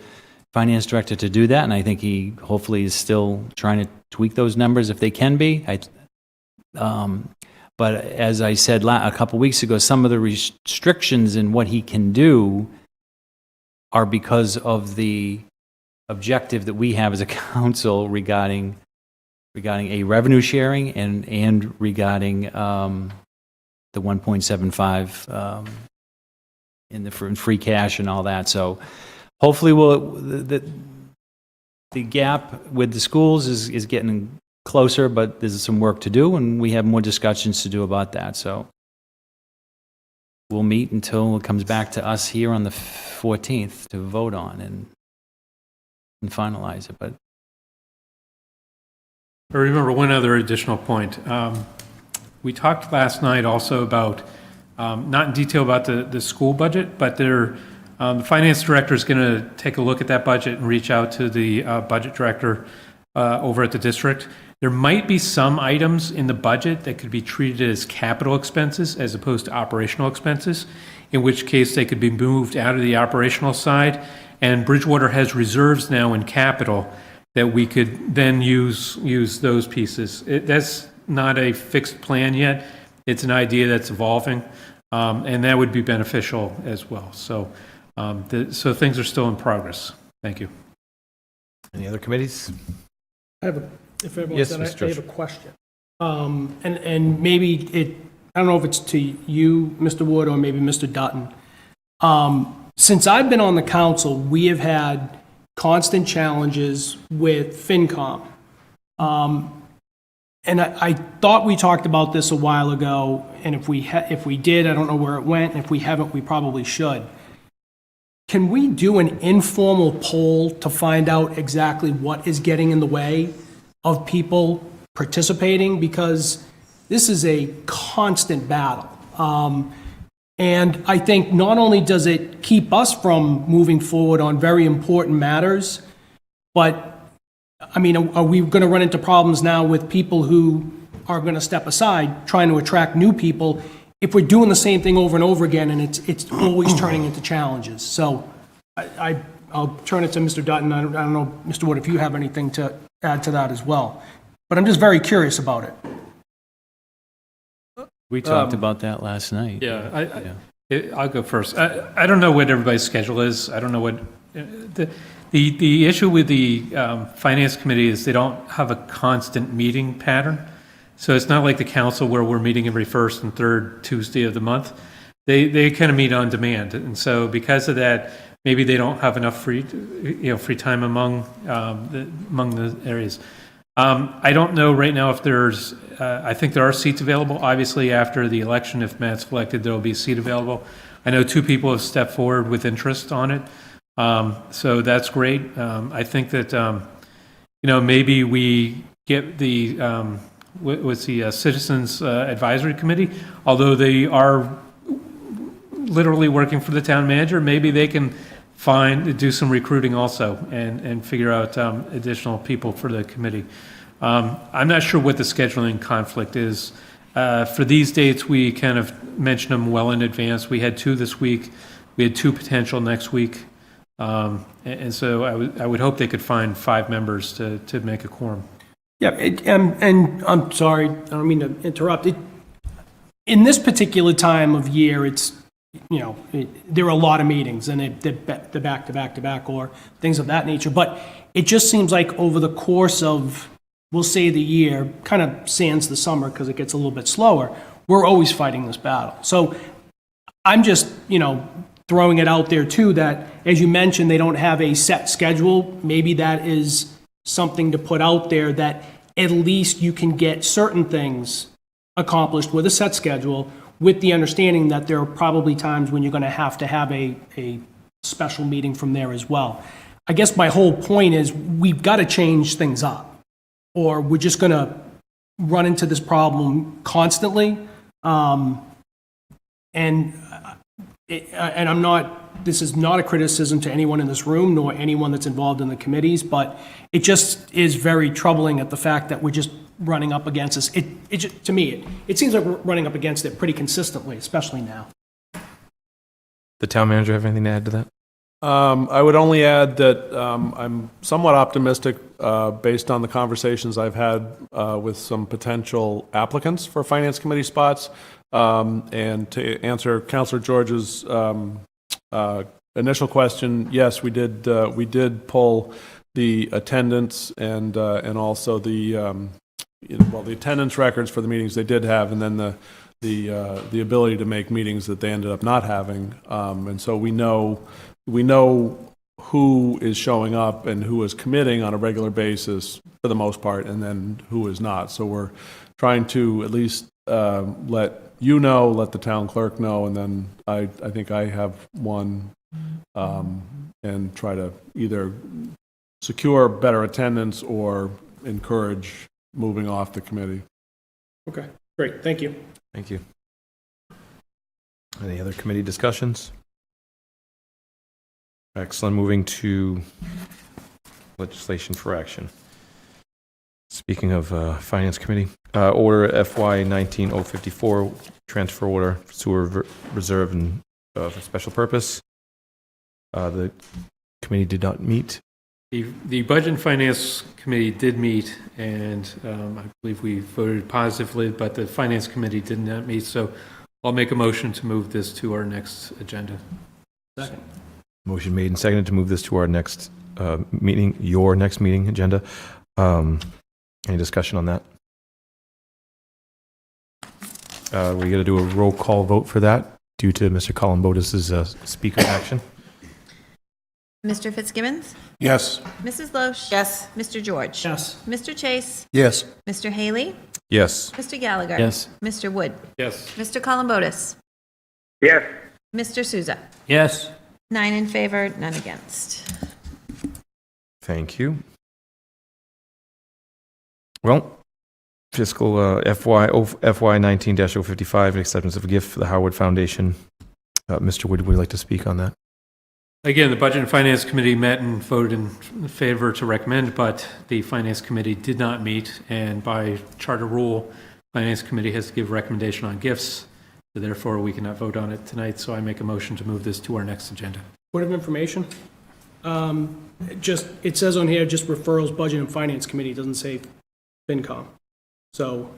finance director to do that, and I think he hopefully is still trying to tweak those numbers if they can be. But as I said a couple weeks ago, some of the restrictions in what he can do are because of the objective that we have as a council regarding a revenue sharing and regarding the 1.75 in free cash and all that. So hopefully the gap with the schools is getting closer, but there's some work to do, and we have more discussions to do about that. So we'll meet until it comes back to us here on the 14th to vote on and finalize it. But I remember one other additional point. We talked last night also about, not in detail about the school budget, but the finance director is going to take a look at that budget and reach out to the budget director over at the district. There might be some items in the budget that could be treated as capital expenses as opposed to operational expenses, in which case they could be moved out of the operational side. And Bridgewater has reserves now in capital that we could then use those pieces. That's not a fixed plan yet. It's an idea that's evolving, and that would be beneficial as well. So, so things are still in progress. Thank you. Any other committees? If everyone's Yes, done, Mr. I have a question. And maybe I don't know if it's to you, Mr. Wood, or maybe Mr. Dutton. Since I've been on the council, we have had constant challenges with FinCom. And I thought we talked about this a while ago, and if we did, I don't know where it went, and if we haven't, we probably should. Can we do an informal poll to find out exactly what is getting in the way of people participating? Because this is a constant battle. And I think not only does it keep us from moving forward on very important matters, but, I mean, are we going to run into problems now with people who are going to step aside, trying to attract new people, if we're doing the same thing over and over again, and it's always turning into challenges? So I'll turn it to Mr. Dutton. I don't know, Mr. Wood, if you have anything to add to that as well. But I'm just very curious about it. we talked about that last night. Yeah, I'll go first. I don't know what everybody's schedule is. I don't know what, the issue with the Finance Committee is they don't have a constant meeting pattern. So it's not like the council where we're meeting every first and third Tuesday of the month. They kind of meet on demand. And so because of that, maybe they don't have enough free time among the areas. I don't know right now if there's, I think there are seats available. Obviously, after the election, if Matt's elected, there will be a seat available. I know 2 people have stepped forward with interest on it. So that's great. I think that, maybe we get the, what's the Citizens Advisory Committee, although they are literally working for the town manager, maybe they can do some recruiting also and figure out additional people for the committee. I'm not sure what the scheduling conflict is. For these dates, we kind of mentioned them well in advance. We had 2 this week. We had 2 potential next week. And so I would hope they could find 5 members to make a quorum. Yeah, and I'm sorry, I don't mean to interrupt. In this particular time of year, it's, there are a lot of meetings, and they're back to back to back, or things of that nature. But it just seems like over the course of, we'll say, the year, kind of sans the summer because it gets a little bit slower, we're always fighting this battle. So I'm just, throwing it out there too, that as you mentioned, they don't have a set schedule. Maybe that is something to put out there, that at least you can get certain things accomplished with a set schedule, with the understanding that there are probably times when you're going to have a special meeting from there as well. I guess my whole point is we've got to change things up, or we're just going to run into this problem constantly. And I'm not, this is not a criticism to anyone in this room, nor anyone that's involved in the committees, but it just is very troubling at the fact that we're just running up against this. To me, it seems like we're running up against it pretty consistently, especially now. The town manager have anything to add to that? I would only add that I'm somewhat optimistic based on the conversations I've had with some potential applicants for Finance Committee spots. And to answer Councilor George's initial question, yes, we did pull the attendance and also the the attendance records for the meetings they did have, and then the ability to make meetings that they ended up not having. And so we know who is showing up and who is committing on a regular basis for the most part, and then who is not. So we're trying to at least let you know, let the town clerk know, and then I think I have one, and try to either secure better attendance or encourage moving off the committee. Okay, great, thank you. Thank you. Any other committee discussions? Excellent. Moving to legislation for action. Speaking of Finance Committee, Order FY 19-054, transfer order sewer reserve and for special purpose. The committee did not meet. The Budget and Finance Committee did meet, and I believe we voted positively, but the Finance Committee did not meet, so I'll make a motion to move this to our next agenda. Second. Motion made and seconded to move this to our next meeting, your next meeting agenda. Any discussion on that? We got to do a roll call vote for that due to Mr. Columbotus's speaker action. Mr. Fitzgibbons? Yes. Mrs. Loesch? Yes. Mr. George? Yes. Mr. Chase? Yes. Mr. Haley? Yes. Mr. Gallagher? Yes. Mr. Wood? Yes. Mr. Columbotus? Yes. Mr. Souza? Yes. 9 in favor, none against. Thank you. Well, fiscal FY 19-055, an acceptance of a gift for the Howard Foundation. Mr. Wood, would you like to speak on that? Again, the Budget and Finance Committee met and voted in favor to recommend, but the Finance Committee did not meet, and by charter rule, Finance Committee has to give recommendation on gifts, so therefore we cannot vote on it tonight, so I make a motion to move this to our next agenda. Point of information. It says on here, just referrals, Budget and Finance Committee, it doesn't say FinCom. So,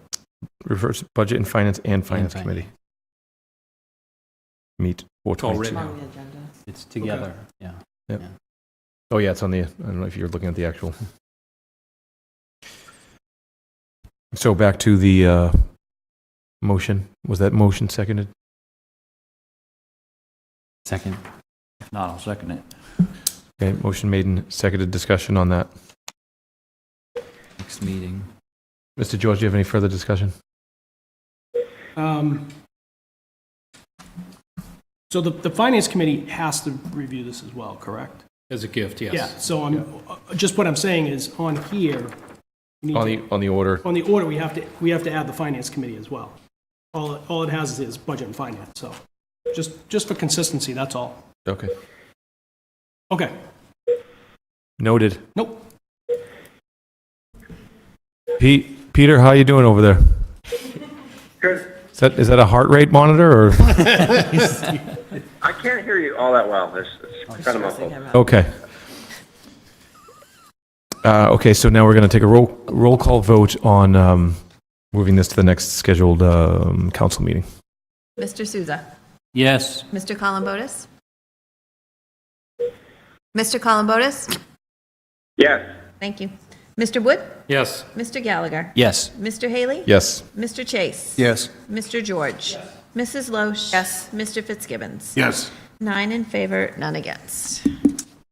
Reverse Budget and Finance and Finance Finance. Committee. Meet It's all 4/22. written. On the agenda. It's together, yeah. Yep. Yeah. Oh, yeah, it's on the, I don't know if you're looking at the actual. So back to the motion. Was that motion seconded? Second. If not, I'll second it. Okay, motion made and seconded. Discussion on that. Next meeting. Mr. George, do you have any further discussion? so the Finance Committee has to review this as well, correct? As a gift, yes. Yeah, so just what I'm saying is, on here, we need On the order. on the order, we have to add the Finance Committee as well. All it has is Budget and Finance, so just for consistency, that's all. Okay. Okay, Noted. nope. Peter, how you doing over there? Good. Is that a heart rate monitor or? I can't hear you all that well. It's kind of muffled. Okay. Okay, so now we're going to take a roll call vote on moving this to the next scheduled council meeting. Mr. Souza? Yes. Mr. Columbotus? Mr. Columbotus? Yes. Thank you. Mr. Wood? Yes. Mr. Gallagher? Yes. Mr. Haley? Yes. Mr. Chase? Yes. Mr. George? Mrs. Loesch? Yes. Mr. Fitzgibbons? Yes. 9 in favor, none against.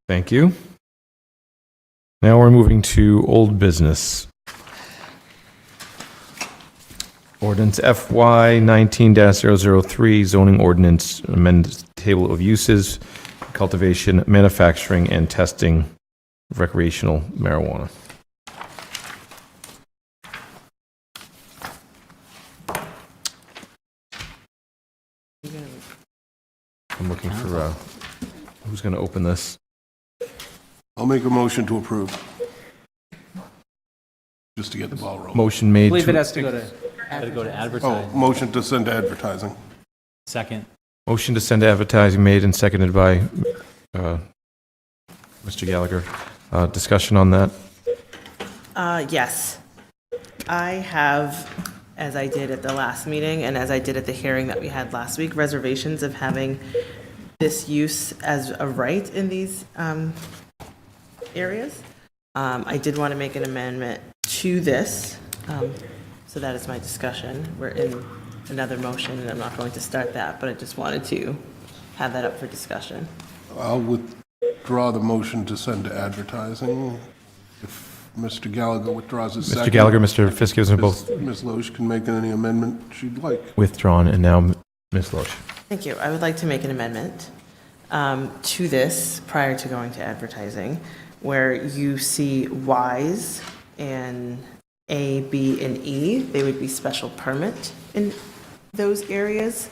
Thank you. Now we're moving to old business. Ordinance FY 19-003, zoning ordinance, amend table of uses, cultivation, manufacturing, and testing of recreational marijuana. I'm looking for, who's going to open this? I'll make a motion to approve. Just to get the ball rolling. Motion I made believe it to, has to go to Oh, advertising. motion to send to advertising. Second. motion to send to advertising made and seconded by Mr. Gallagher. Discussion on that? Yes. I have, as I did at the last meeting and as I did at the hearing that we had last week, reservations of having this use as a right in these areas. I did want to make an amendment to this, so that is my discussion. We're in another motion, and I'm not going to start that, but I just wanted to have that up for discussion. I'll withdraw the motion to send to advertising. If Mr. Gallagher withdraws his second. Mr. Gallagher, Mr. Fitzgibbons are both Ms. Loesch can make any amendment she'd like. withdrawn, and now Ms. Loesch. Thank you. I would like to make an amendment to this prior to going to advertising, where you see Ys and A, B, and E, they would be special permit in those areas.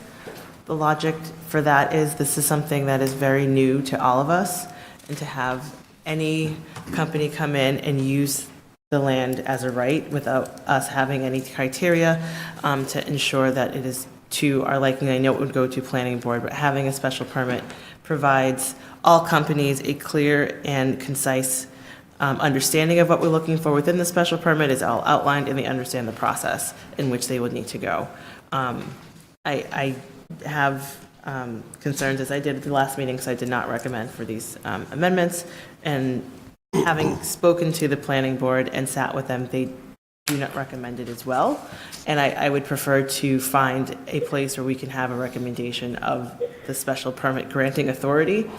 The logic for that is this is something that is very new to all of us, and to have any company come in and use the land as a right without us having any criteria to ensure that it is to our liking. I know it would go to planning board, but having a special permit provides all companies a clear and concise understanding of what we're looking for within the special permit is all outlined, and they understand the process in which they would need to go. I have concerns, as I did at the last meeting, because I did not recommend for these amendments, and having spoken to the planning board and sat with them, they do not recommend it as well. And I would prefer to find a place where we can have a recommendation of the special permit granting authority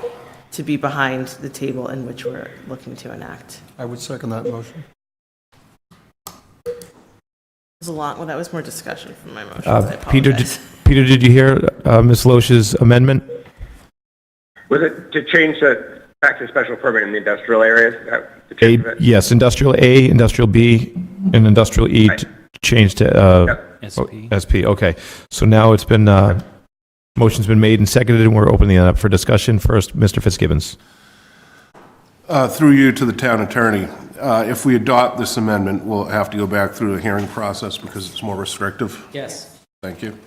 to be behind the table in which we're looking to enact. I would second that motion. It was a long, well, that was more discussion from my motions. I Peter, apologize. Peter, did you hear Ms. Loesch's amendment? Was it to change the back to special permit in the industrial areas? To change it? Yes, industrial A, industrial B, and industrial E Right. changed to SP. SP. Okay, so now it's been, motion's been made and seconded, and we're opening it up for discussion. First, Mr. Fitzgibbons. Through you to the town attorney, if we adopt this amendment, we'll have to go back through the hearing process because it's more restrictive. Yes. Thank you.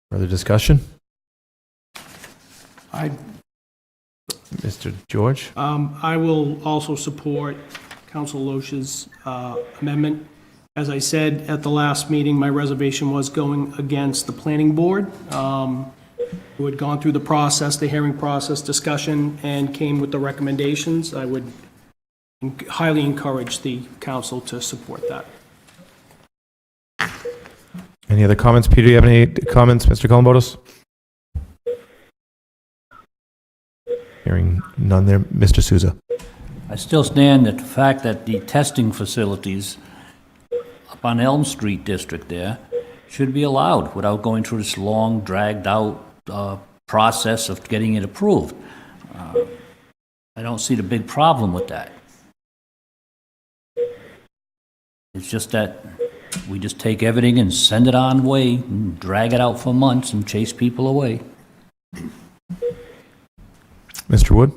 Further discussion? I Mr. George? I will also support Council Loesch's amendment. As I said at the last meeting, my reservation was going against the planning board, who had gone through the process, the hearing process, discussion, and came with the recommendations. I would highly encourage the council to support that. Any other comments? Peter, do you have any comments? Mr. Columbotus? Hearing none there. Mr. Souza? I still stand at the fact that the testing facilities up on Elm Street district there should be allowed without going through this long, dragged-out process of getting it approved. I don't see the big problem with that. It's just that we just take everything and send it on way, and drag it out for months and chase people away. Mr. Wood?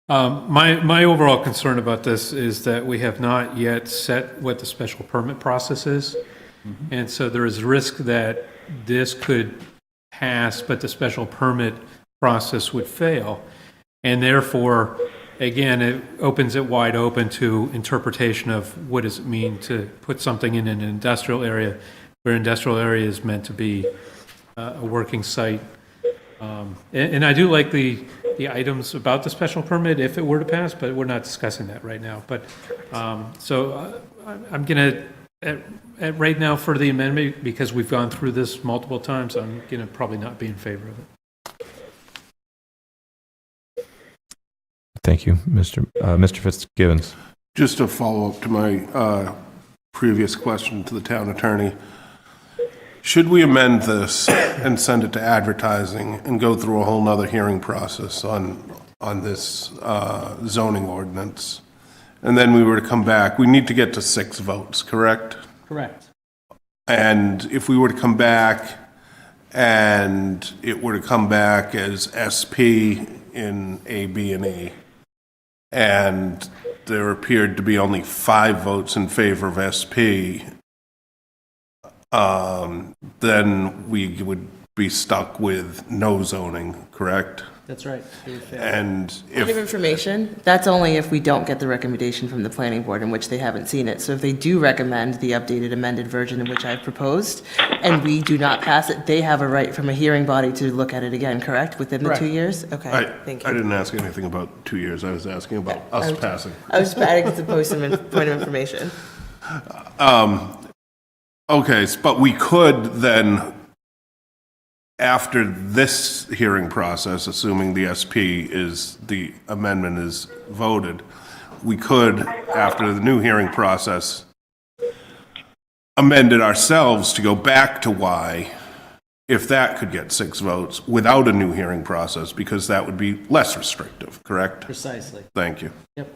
My overall concern about this is that we have not yet set what the special permit process is. And so there is a risk that this could pass, but the special permit process would fail. And therefore, again, it opens it wide open to interpretation of what does it mean to put something in an industrial area, where industrial area is meant to be a working site. And I do like the items about the special permit if it were to pass, but we're not discussing that right now. But, so I'm going to, right now for the amendment, because we've gone through this multiple times, I'm going to probably not be in favor of it. Thank you, Mr. Fitzgibbons. Just a follow-up to my previous question to the town attorney. Should we amend this and send it to advertising and go through a whole nother hearing process on this zoning ordinance? And then we were to come back, we need to get to 6 votes, correct? Correct. And if we were to come back and it were to come back as SP in A, B, and E, and there appeared to be only 5 votes in favor of SP, then we would be stuck with no zoning, correct? That's right. And Point of information, that's only if we don't get the recommendation from the planning board in which they haven't seen it. So if they do recommend the updated amended version in which I've proposed, and we do not pass it, they have a right from a hearing body to look at it again, correct? Within the Correct. 2 years? Okay, thank you. I didn't ask anything about 2 years, I was asking about us passing. I was just adding to post some point of information. Okay, but we could then, after this hearing process, assuming the SP is, the amendment is voted, we could, after the new hearing process, amend it ourselves to go back to Y, if that could get 6 votes, without a new hearing process, because that would be less restrictive, correct? Precisely. Thank you. Yep.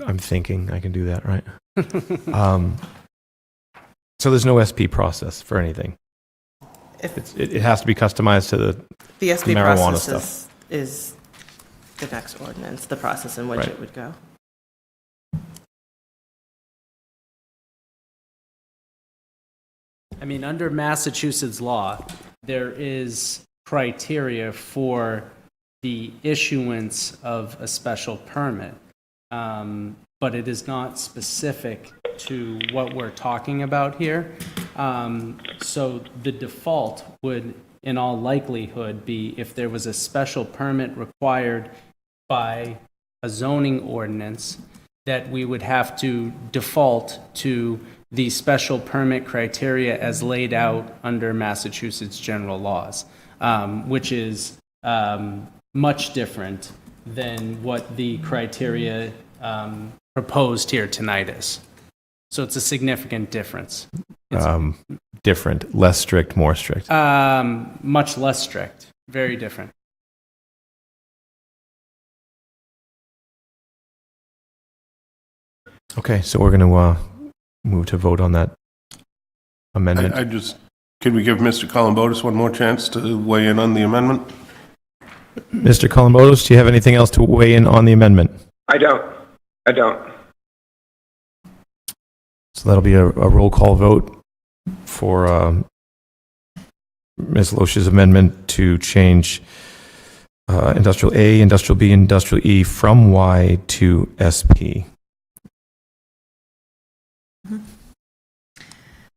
I'm thinking I can do that, right? So there's no SP process for anything. It has to be customized to The SP marijuana process is the next ordinance, the process in which Right. it would go. I mean, under Massachusetts law, there is criteria for the issuance of a special permit, but it is not specific to what we're talking about here. So the default would, in all likelihood, be if there was a special permit required by a zoning ordinance, that we would have to default to the special permit criteria as laid out under Massachusetts general laws, which is much different than what the criteria proposed here tonight is. So it's a significant difference. different, less strict, more strict. Much less strict, very different. Okay, so we're going to move to vote on that amendment. I just, can we give Mr. Columbotus one more chance to weigh in on the amendment? Mr. Columbotus, do you have anything else to weigh in on the amendment? I don't. So that'll be a roll call vote for Ms. Loesch's amendment to change Industrial A, Industrial B, Industrial E from Y to SP.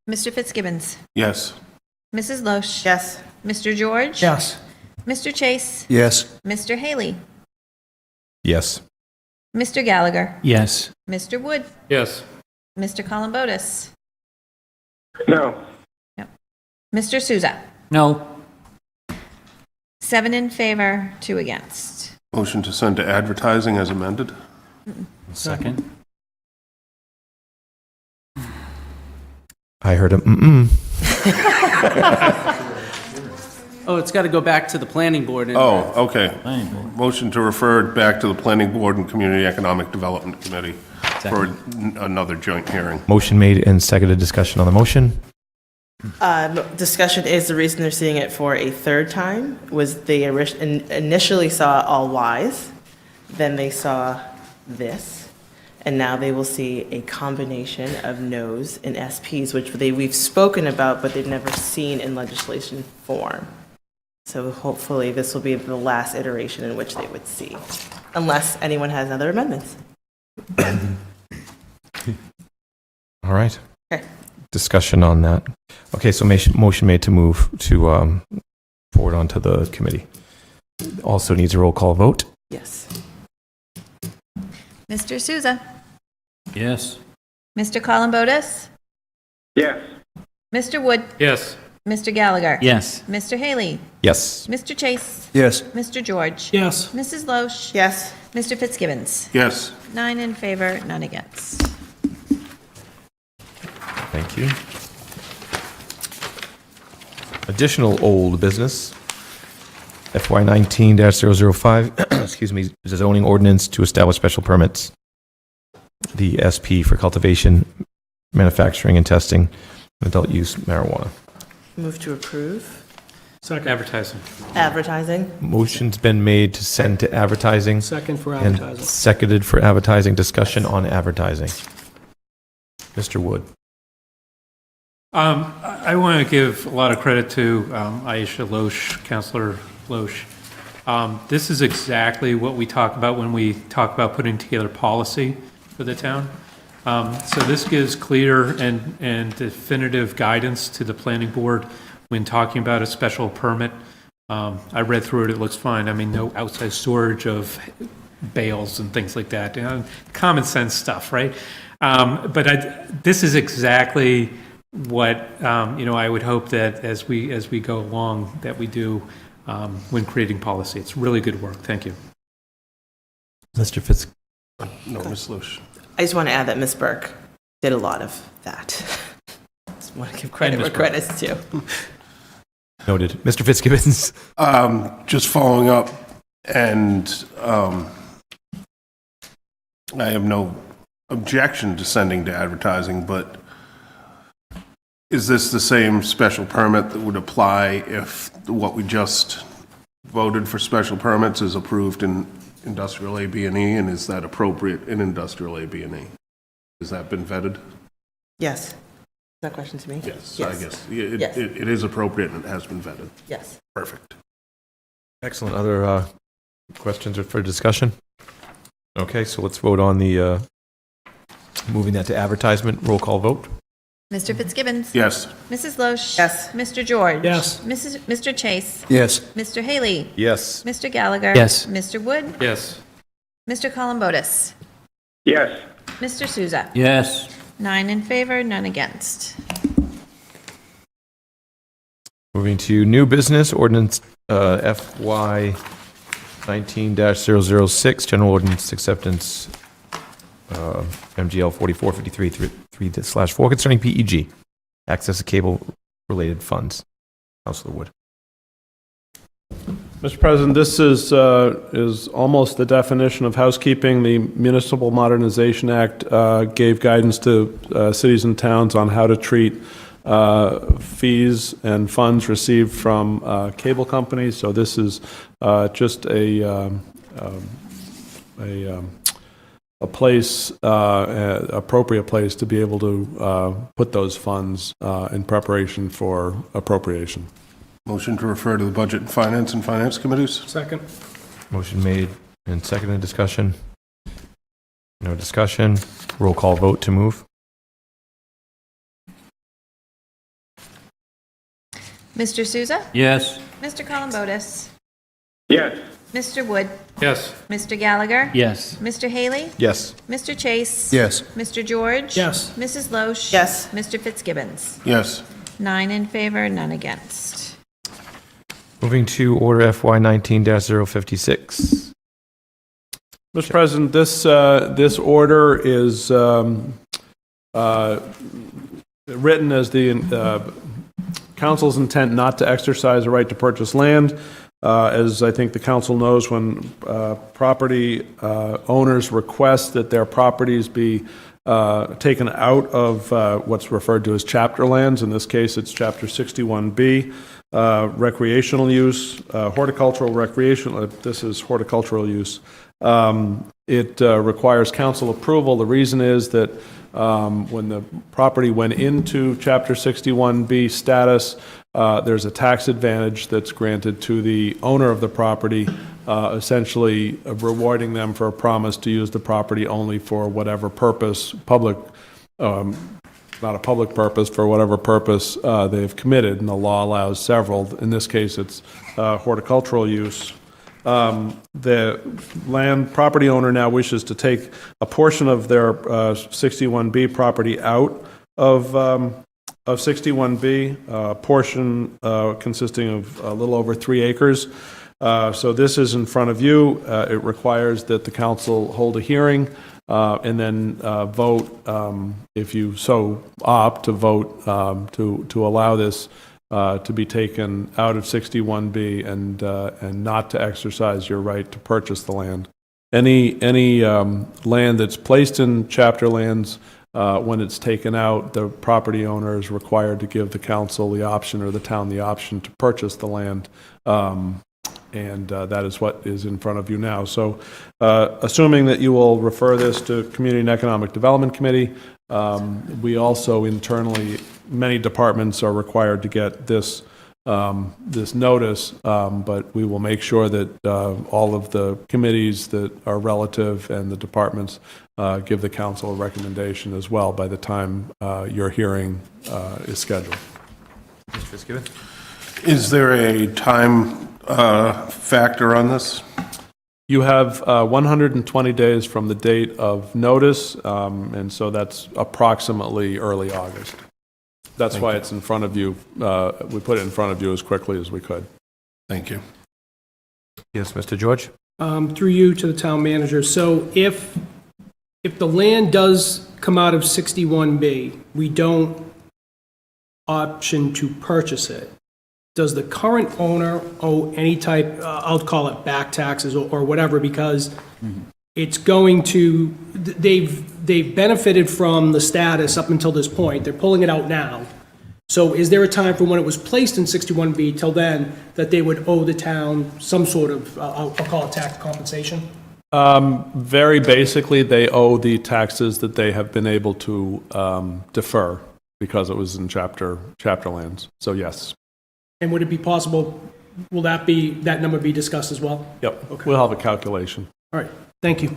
Mr. Fitzgibbons. Yes. Mrs. Loesch. Yes. Mr. George. Yes. Mr. Chase. Yes. Mr. Haley. Yes. Mr. Gallagher. Yes. Mr. Wood. Yes. Mr. Columbotus. No. Mr. Souza. No. 7 in favor, 2 against. Motion to send to advertising as amended? Second. I heard a mm-mm. Oh, it's got to go back to the planning board. And Oh, okay. Planning board. Motion to refer it back to the Planning Board and Community Economic Development Committee for another joint hearing. Motion made and seconded. Discussion on the motion. Discussion is the reason they're seeing it for a third time was they initially saw all Ys, then they saw this, and now they will see a combination of no's and SPs, which we've spoken about, but they've never seen in legislation form. So hopefully this will be the last iteration in which they would see, unless anyone has other amendments. All right. Okay. Discussion on that. Okay, so motion made to move to forward onto the committee. Also needs a roll call vote. Yes. Mr. Souza. Yes. Mr. Columbotus. Yes. Mr. Wood? Yes. Mr. Gallagher? Yes. Mr. Haley? Yes. Mr. Chase? Yes. Mr. George? Yes. Mrs. Loesch? Yes. Mr. Fitzgibbons? Yes. 9 in favor, none against. Thank you. Additional old business. FY 19-005, excuse me, is a zoning ordinance to establish special permits. The SP for cultivation, manufacturing, and testing of adult use marijuana. Move to approve. Second. Advertising. Advertising. Motion's been made to send to advertising. Second for And advertising. seconded for advertising. Discussion on advertising. Mr. Wood. I want to give a lot of credit to Aisha Loesch, Councilor Loesch. This is exactly what we talk about when we talk about putting together policy for the town. So this gives clear and definitive guidance to the planning board when talking about a special permit. I read through it, it looks fine. I mean, no outside storage of bales and things like that, common sense stuff, right? But this is exactly what, I would hope that as we go along, that we do when creating policy. It's really good work. Thank you. Mr. Fitz. No, Ms. Loesch. I just want to add that Ms. Burke did a lot of that. Just want to give credit And where Ms. Burke. credit's due. Noted. Mr. Fitzgibbons. Just following up, and I have no objection to sending to advertising, but is this the same special permit that would apply if what we just voted for special permits is approved in industrial AB&E, and is that appropriate in industrial AB&E? Has that been vetted? Yes. Is that a question to me? Yes, I guess. Yes. It is appropriate and it has been vetted. Yes. Perfect. Excellent. Other questions or for discussion? Okay, so let's vote on the moving that to advertisement. Roll call vote. Mr. Fitzgibbons? Yes. Mrs. Loesch? Yes. Mr. George? Yes. Mr. Chase? Yes. Mr. Haley? Yes. Mr. Gallagher? Yes. Mr. Wood? Yes. Mr. Columbotus? Yes. Mr. Souza? Yes. 9 in favor, none against. Moving to new business, ordinance FY 19-006, general ordinance acceptance, MGL 4453/4 concerning PEG, access to cable-related funds. Councilor Wood. Mr. President, this is almost the definition of housekeeping. The Municipal Modernization Act gave guidance to cities and towns on how to treat fees and funds received from cable companies. So this is just a place, appropriate place to be able to put those funds in preparation for appropriation. Motion to refer to the Budget and Finance Committees? Second. Motion made and seconded. Discussion? No discussion. Roll call vote to move. Mr. Souza? Yes. Mr. Columbotus? Yes. Mr. Wood? Yes. Mr. Gallagher? Yes. Mr. Haley? Yes. Mr. Chase? Yes. Mr. George? Yes. Mrs. Loesch? Yes. Mr. Fitzgibbons? Yes. 9 in favor, none against. Moving to order FY 19-056. Mr. President, this order is written as the council's intent not to exercise a right to purchase land. As I think the council knows, when property owners request that their properties be taken out of what's referred to as chapter lands, in this case it's Chapter 61B, recreational use, horticultural recreational, this is horticultural use. It requires council approval. The reason is that when the property went into Chapter 61B status, there's a tax advantage that's granted to the owner of the property, essentially rewarding them for a promise to use the property only for whatever purpose, public, not a public purpose, for whatever purpose they've committed, and the law allows several. In this case, it's horticultural use. The land property owner now wishes to take a portion of their 61B property out of of 61B, a portion consisting of a little over 3 acres. So this is in front of you. It requires that the council hold a hearing and then vote, if you so opt to vote, to allow this to be taken out of 61B and not to exercise your right to purchase the land. Any land that's placed in chapter lands, when it's taken out, the property owner is required to give the council the option, or the town the option, to purchase the land. And that is what is in front of you now. So assuming that you will refer this to Community and Economic Development Committee, we also internally, many departments are required to get this notice, but we will make sure that all of the committees that are relative and the departments give the council a recommendation as well by the time your hearing is scheduled. Mr. Fitzgibbon? Is there a time factor on this? You have 120 days from the date of notice, and so that's approximately early August. That's why it's in front of you. We put it in front of you as quickly as we could. Thank you. Yes, Mr. George? Through you to the town manager. So if the land does come out of 61B, we don't option to purchase it. Does the current owner owe any type, I'll call it back taxes or whatever, because it's going to, they've benefited from the status up until this point. They're pulling it out now. So is there a time from when it was placed in 61B till then that they would owe the town some sort of, I'll call it tax compensation? Very basically, they owe the taxes that they have been able to defer because it was in chapter lands. So yes. And would it be possible, will that number be discussed as well? Yep. Okay. We'll have a calculation. All right, thank you.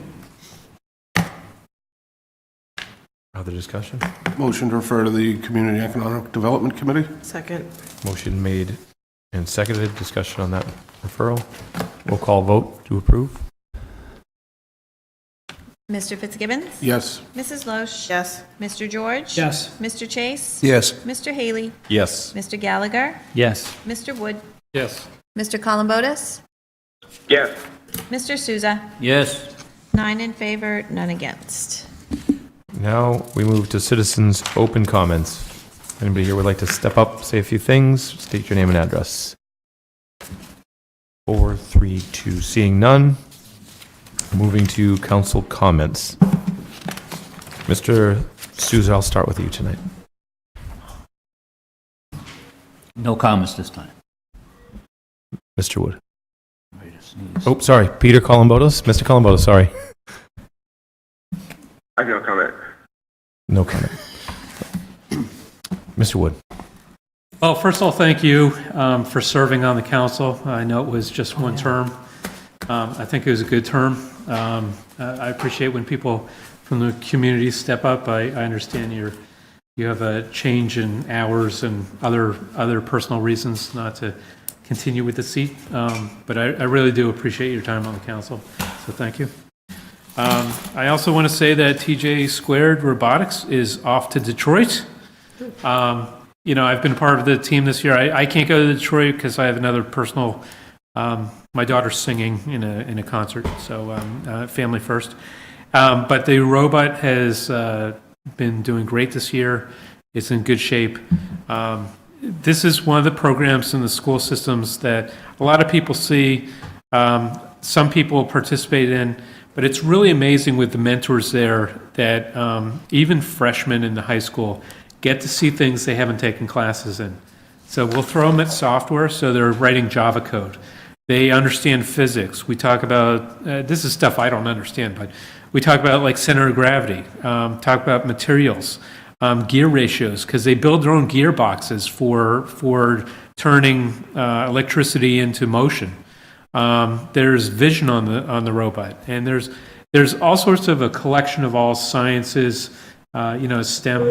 Other discussion? Motion to refer to the Community Economic Development Committee? Second. Motion made and seconded. Discussion on that referral. Roll call vote to approve. Mr. Fitzgibbons? Yes. Mrs. Loesch? Yes. Mr. George? Yes. Mr. Chase? Yes. Mr. Haley? Yes. Mr. Gallagher? Yes. Mr. Wood? Yes. Mr. Columbotus? Yes. Mr. Souza? Yes. 9 in favor, none against. Now we move to citizens' open comments. Anybody here would like to step up, say a few things, state your name and address? 4, 3, 2. Seeing none. Moving to council comments. Mr. Souza, I'll start with you tonight. No comments this time. Mr. Wood. Wait a sneeze. Oh, sorry. Peter Columbotus. Mr. Columbotus, sorry. I have no comment. No comment. Mr. Wood. Well, first of all, thank you for serving on the council. I know it was just one term. I think it was a good term. I appreciate when people from the community step up. I understand you have a change in hours and other personal reasons not to continue with the seat, but I really do appreciate your time on the council, so thank you. I also want to say that TJ Squared Robotics is off to Detroit. You know, I've been part of the team this year. I can't go to Detroit because I have another personal. My daughter's singing in a concert, so family first. But the robot has been doing great this year. It's in good shape. This is one of the programs in the school systems that a lot of people see, some people participate in, but it's really amazing with the mentors there that even freshmen in the high school get to see things they haven't taken classes in. So we'll throw them at software, so they're writing Java code. They understand physics. We talk about, this is stuff I don't understand, but we talk about like center of gravity, talk about materials, gear ratios, because they build their own gearboxes for turning electricity into motion. There's vision on the robot, and there's all sorts of a collection of all sciences, STEM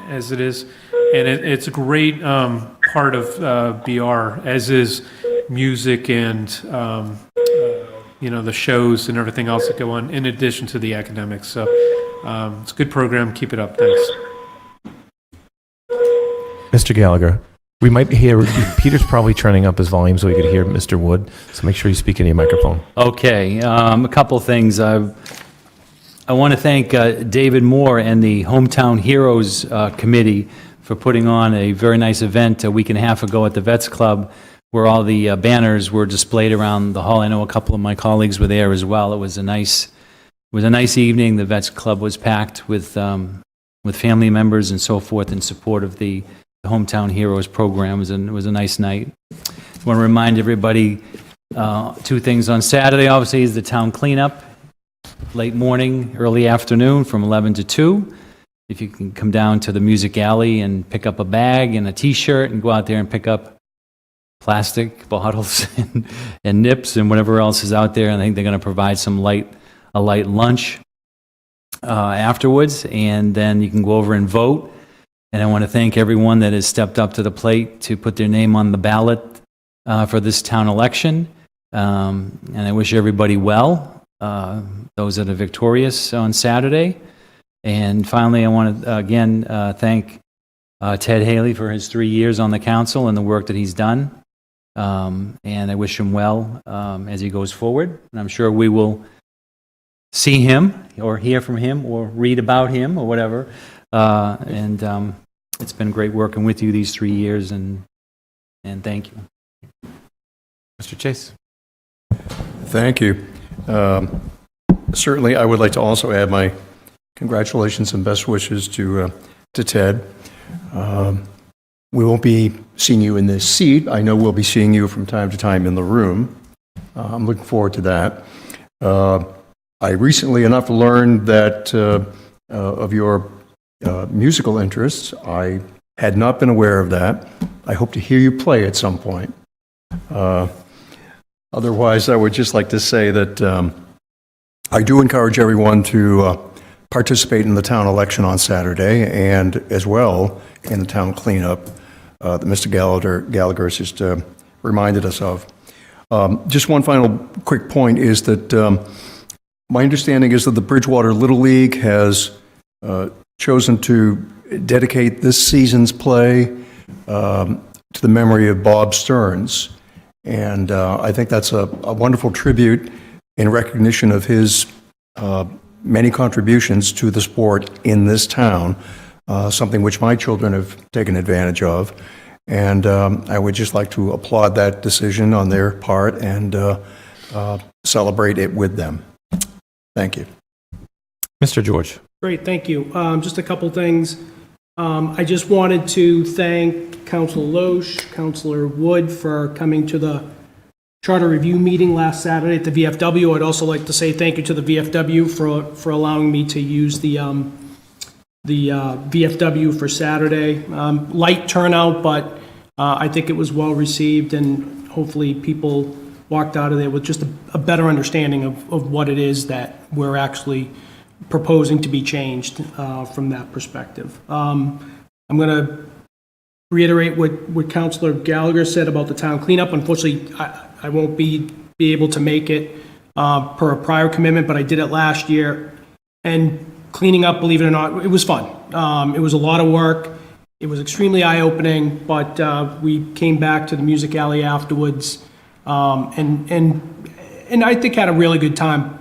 as it is, and it's a great part of BR, as is music and the shows and everything else that go on in addition to the academics. So it's a good program. Keep it up. Thanks. Mr. Gallagher, we might hear, Peter's probably turning up his volume so he could hear Mr. Wood, so make sure you speak into your microphone. Okay, a couple things. I want to thank David Moore and the Hometown Heroes Committee for putting on a very nice event a week and a half ago at the Vets Club, where all the banners were displayed around the hall. I know a couple of my colleagues were there as well. It was a nice evening. The Vets Club was packed with family members and so forth in support of the Hometown Heroes program. It was a nice night. I want to remind everybody two things on Saturday. Obviously, is the town cleanup, late morning, early afternoon, from 11 to 2. If you can come down to the Music Alley and pick up a bag and a T-shirt and go out there and pick up plastic bottles and nips and whatever else is out there. And I think they're going to provide a light lunch afterwards, and then you can go over and vote. And I want to thank everyone that has stepped up to the plate to put their name on the ballot for this town election. And I wish everybody well, those that are victorious on Saturday. And finally, I want to again thank Ted Haley for his 3 years on the council and the work that he's done. And I wish him well as he goes forward. And I'm sure we will see him or hear from him or read about him or whatever. It's been great working with you these 3 years, and thank you. Mr. Chase. Thank you. Certainly, I would like to also add my congratulations and best wishes to Ted. We won't be seeing you in this seat. I know we'll be seeing you from time to time in the room. I'm looking forward to that. I recently enough learned that of your musical interests. I had not been aware of that. I hope to hear you play at some point. Otherwise, I would just like to say that I do encourage everyone to participate in the town election on Saturday, and as well in the town cleanup that Mr. Gallagher has just reminded us of. Just one final quick point is that my understanding is that the Bridgewater Little League has chosen to dedicate this season's play to the memory of Bob Stearns. And I think that's a wonderful tribute in recognition of his many contributions to the sport in this town, something which my children have taken advantage of. And I would just like to applaud that decision on their part and celebrate it with them. Thank you. Mr. George. Great, thank you. Just a couple things. I just wanted to thank Councilor Loesch, Councilor Wood for coming to the Charter Review meeting last Saturday at the VFW. I'd also like to say thank you to the VFW for allowing me to use the VFW for Saturday. Light turnout, but I think it was well received, and hopefully people walked out of there with just a better understanding of what it is that we're actually proposing to be changed from that perspective. I'm going to reiterate what Councilor Gallagher said about the town cleanup. Unfortunately, I won't be able to make it per a prior commitment, but I did it last year. And cleaning up, believe it or not, it was fun. It was a lot of work. It was extremely eye-opening, but we came back to the Music Alley afterwards, and I think had a really good time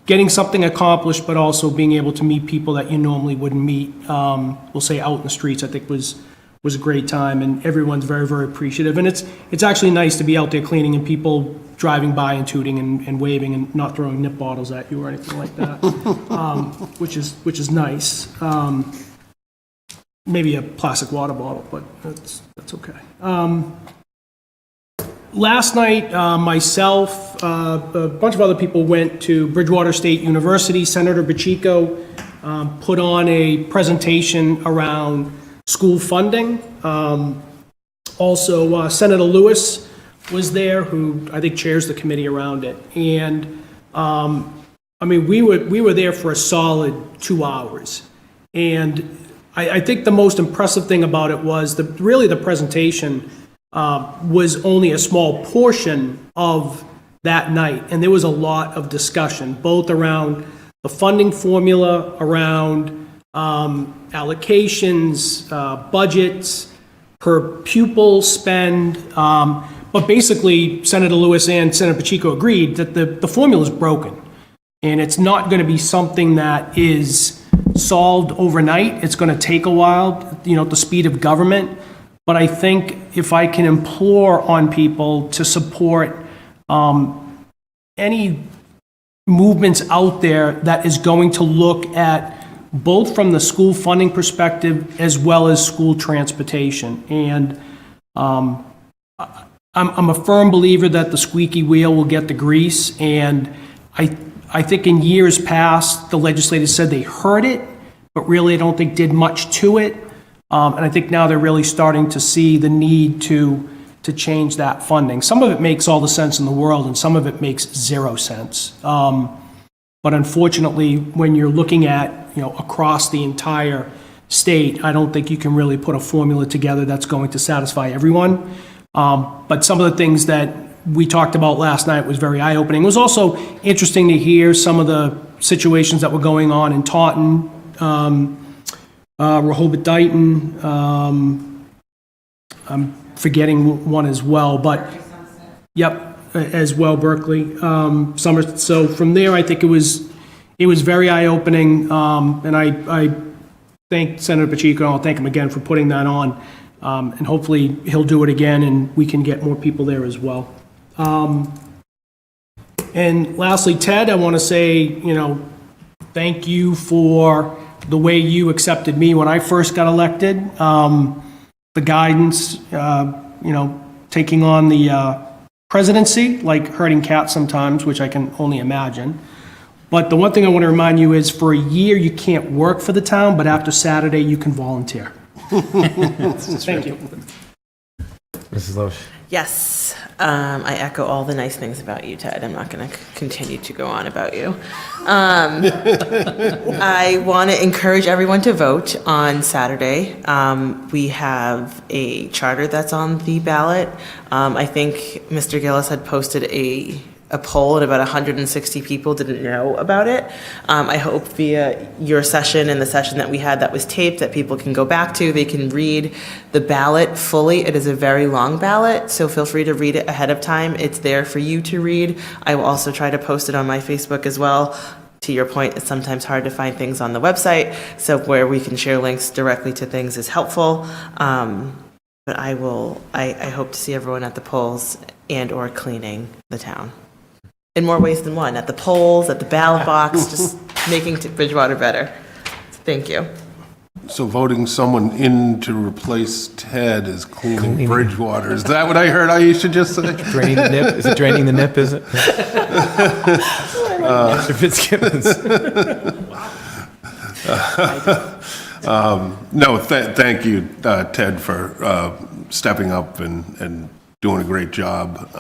getting something accomplished, but also being able to meet people that you normally wouldn't meet, we'll say out in the streets. I think was a great time, and everyone's very, very appreciative. And it's actually nice to be out there cleaning and people driving by and tooting and waving and not throwing nip bottles at you or anything like that, which is nice. Maybe a plastic water bottle, but that's okay. Last night, myself, a bunch of other people went to Bridgewater State University. Senator Pacheco put on a presentation around school funding. Also, Senator Lewis was there, who I think chairs the committee around it. And I mean, we were there for a solid 2 hours. And I think the most impressive thing about it was really the presentation was only a small portion of that night. And there was a lot of discussion, both around the funding formula, around allocations, budgets, per pupil spend, but basically Senator Lewis and Senator Pacheco agreed that the formula is broken. And it's not going to be something that is solved overnight. It's going to take a while, you know, at the speed of government. But I think if I can implore on people to support any movements out there that is going to look at both from the school funding perspective as well as school transportation. And I'm a firm believer that the squeaky wheel will get the grease. And I think in years past, the legislators said they heard it, but really I don't think did much to it. And I think now they're really starting to see the need to change that funding. Some of it makes all the sense in the world, and some of it makes zero sense. But unfortunately, when you're looking at, you know, across the entire state, I don't think you can really put a formula together that's going to satisfy everyone. But some of the things that we talked about last night was very eye-opening. It was also interesting to hear some of the situations that were going on in Taunton, Rehoboth Dighton, I'm forgetting one as well, but, yep, as well, Berkeley, Summer. So from there, I think it was very eye-opening, and I thank Senator Pacheco, and I'll thank him again for putting that on, and hopefully he'll do it again, and we can get more people there as well. And lastly, Ted, I want to say, you know, thank you for the way you accepted me when I first got elected. The guidance, you know, taking on the presidency, like herding cats sometimes, which I can only imagine. But the one thing I want to remind you is for a year you can't work for the town, but after Saturday you can volunteer. Thank you. Mrs. Loesch. Yes, I echo all the nice things about you, Ted. I'm not going to continue to go on about you. I want to encourage everyone to vote on Saturday. We have a charter that's on the ballot. I think Mr. Gillis had posted a poll and about 160 people didn't know about it. I hope via your session and the session that we had that was taped that people can go back to, they can read the ballot fully. It is a very long ballot, so feel free to read it ahead of time. It's there for you to read. I will also try to post it on my Facebook as well. To your point, it's sometimes hard to find things on the website, so where we can share links directly to things is helpful. But I hope to see everyone at the polls and or cleaning the town. In more ways than one, at the polls, at the ballot box, just making Bridgewater better. Thank you. So voting someone in to replace Ted is cleaning Bridgewater. Is that what I heard I should just say? Draining the nip? Is it draining the nip, is it? Mr. Fitzgibbons. No, thank you, Ted, for stepping up and doing a great job.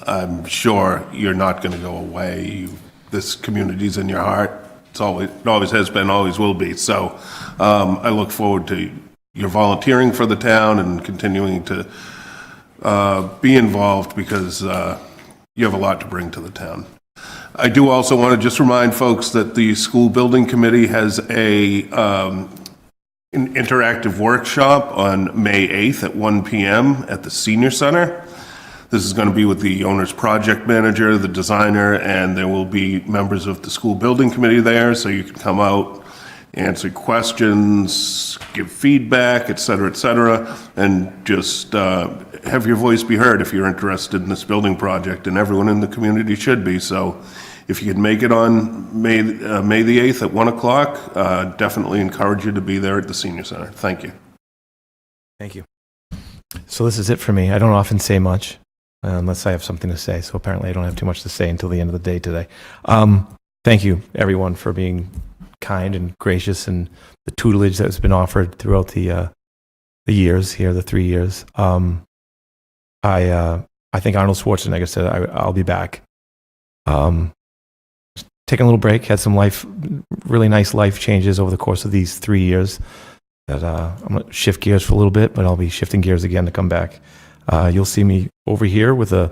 I'm sure you're not going to go away. This community's in your heart. It always has been, always will be. So I look forward to your volunteering for the town and continuing to be involved because you have a lot to bring to the town. I do also want to just remind folks that the school building committee has an interactive workshop on May 8th at 1 p.m. at the Senior Center. This is going to be with the owner's project manager, the designer, and there will be members of the school building committee there, so you can come out, answer questions, give feedback, et cetera, and just have your voice be heard if you're interested in this building project, and everyone in the community should be. So if you could make it on May the 8th at 1 o'clock, definitely encourage you to be there at the Senior Center. Thank you. Thank you. So this is it for me. I don't often say much. Unless I have something to say. So apparently I don't have too much to say until the end of the day today. Thank you, everyone, for being kind and gracious and the tutelage that's been offered throughout the years here, the 3 years. I think Arnold Schwarzenegger said I'll be back. Taking a little break, had some really nice life changes over the course of these 3 years. That I'm going to shift gears for a little bit, but I'll be shifting gears again to come back. You'll see me over here with a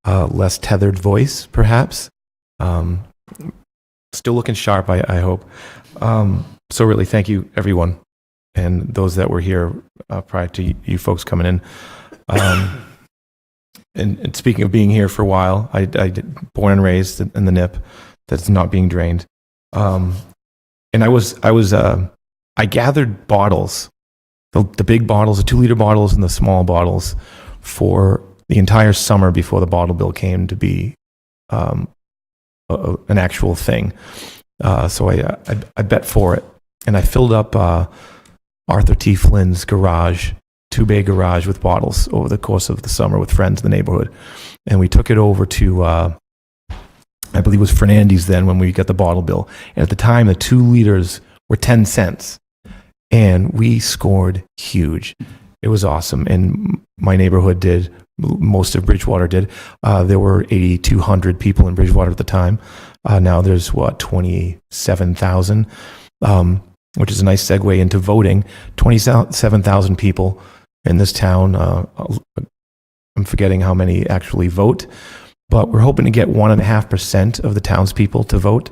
less tethered voice, perhaps. Still looking sharp, I hope. So really, thank you, everyone. and those that were here prior to you folks coming in. And speaking of being here for a while, I born and raised in the NIP that's not being drained. And I gathered bottles, the big bottles, the 2-liter bottles and the small bottles for the entire summer before the bottle bill came to be an actual thing. So I bet for it. And I filled up Arthur T. Flynn's garage, 2-bay garage with bottles over the course of the summer with friends in the neighborhood. And we took it over to, I believe it was Fernandes then when we got the bottle bill. And at the time, the 2 liters were 10 cents. And we scored huge. It was awesome. And my neighborhood did, most of Bridgewater did. There were 8,200 people in Bridgewater at the time. Now there's, 27,000, which is a nice segue into voting. 27,000 people in this town. I'm forgetting how many actually vote, but we're hoping to get 1.5% of the townspeople to vote.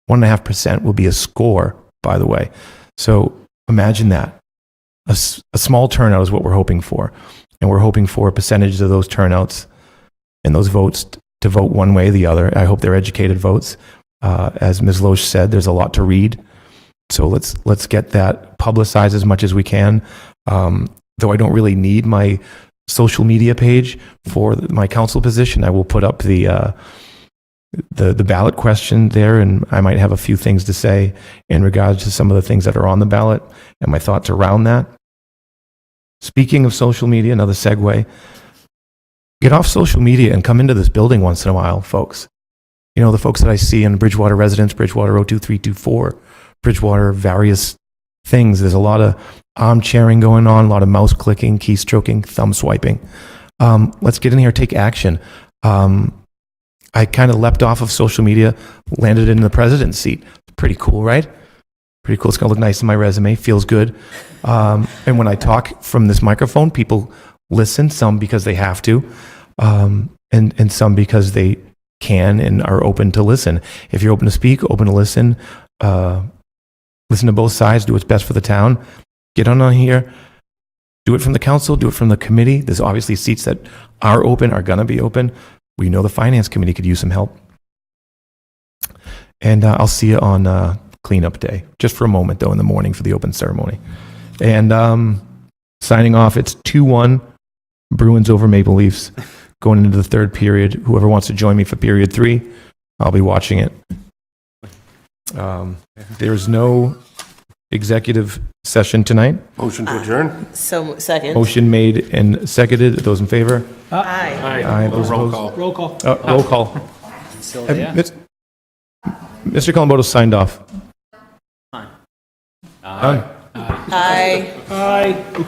1.5% will be a score, by the way. So imagine that. A small turnout is what we're hoping for. And we're hoping for a percentage of those turnouts and those votes to vote one way or the other. I hope they're educated votes. As Ms. Loesch said, there's a lot to read. So let's get that publicized as much as we can. Though I don't really need my social media page for my council position, I will put up the ballot question there, and I might have a few things to say in regards to some of the things that are on the ballot and my thoughts around that. Speaking of social media, another segue. Get off social media and come into this building once in a while, folks. You know, the folks that I see in Bridgewater Residence, Bridgewater 02324, Bridgewater, various things. There's a lot of armchairing going on, a lot of mouse clicking, keystroking, thumb swiping. Let's get in here, take action. I kind of leapt off of social media, landed in the president's seat. Pretty cool, right? Pretty cool. It's going to look nice in my resume. Feels good. And when I talk from this microphone, people listen, some because they have to, and some because they can and are open to listen. If you're open to speak, open to listen, listen to both sides, do what's best for the town. Get on here. Do it from the council, do it from the committee. There's obviously seats that are open, are going to be open. We know the finance committee could use some help. And I'll see you on cleanup day, just for a moment, though, in the morning for the open ceremony. And signing off, it's 2-1, Bruins over Maple Leafs, going into the third period. Whoever wants to join me for period 3, I'll be watching it. There's no executive session tonight. Motion to adjourn? So, second. Motion made and seconded. Those in favor? Aye. Aye. Those Roll opposed? call. Roll call. Roll call. Sylvia? Mr. Columboto signed off. Aye. Aye. Aye. Aye.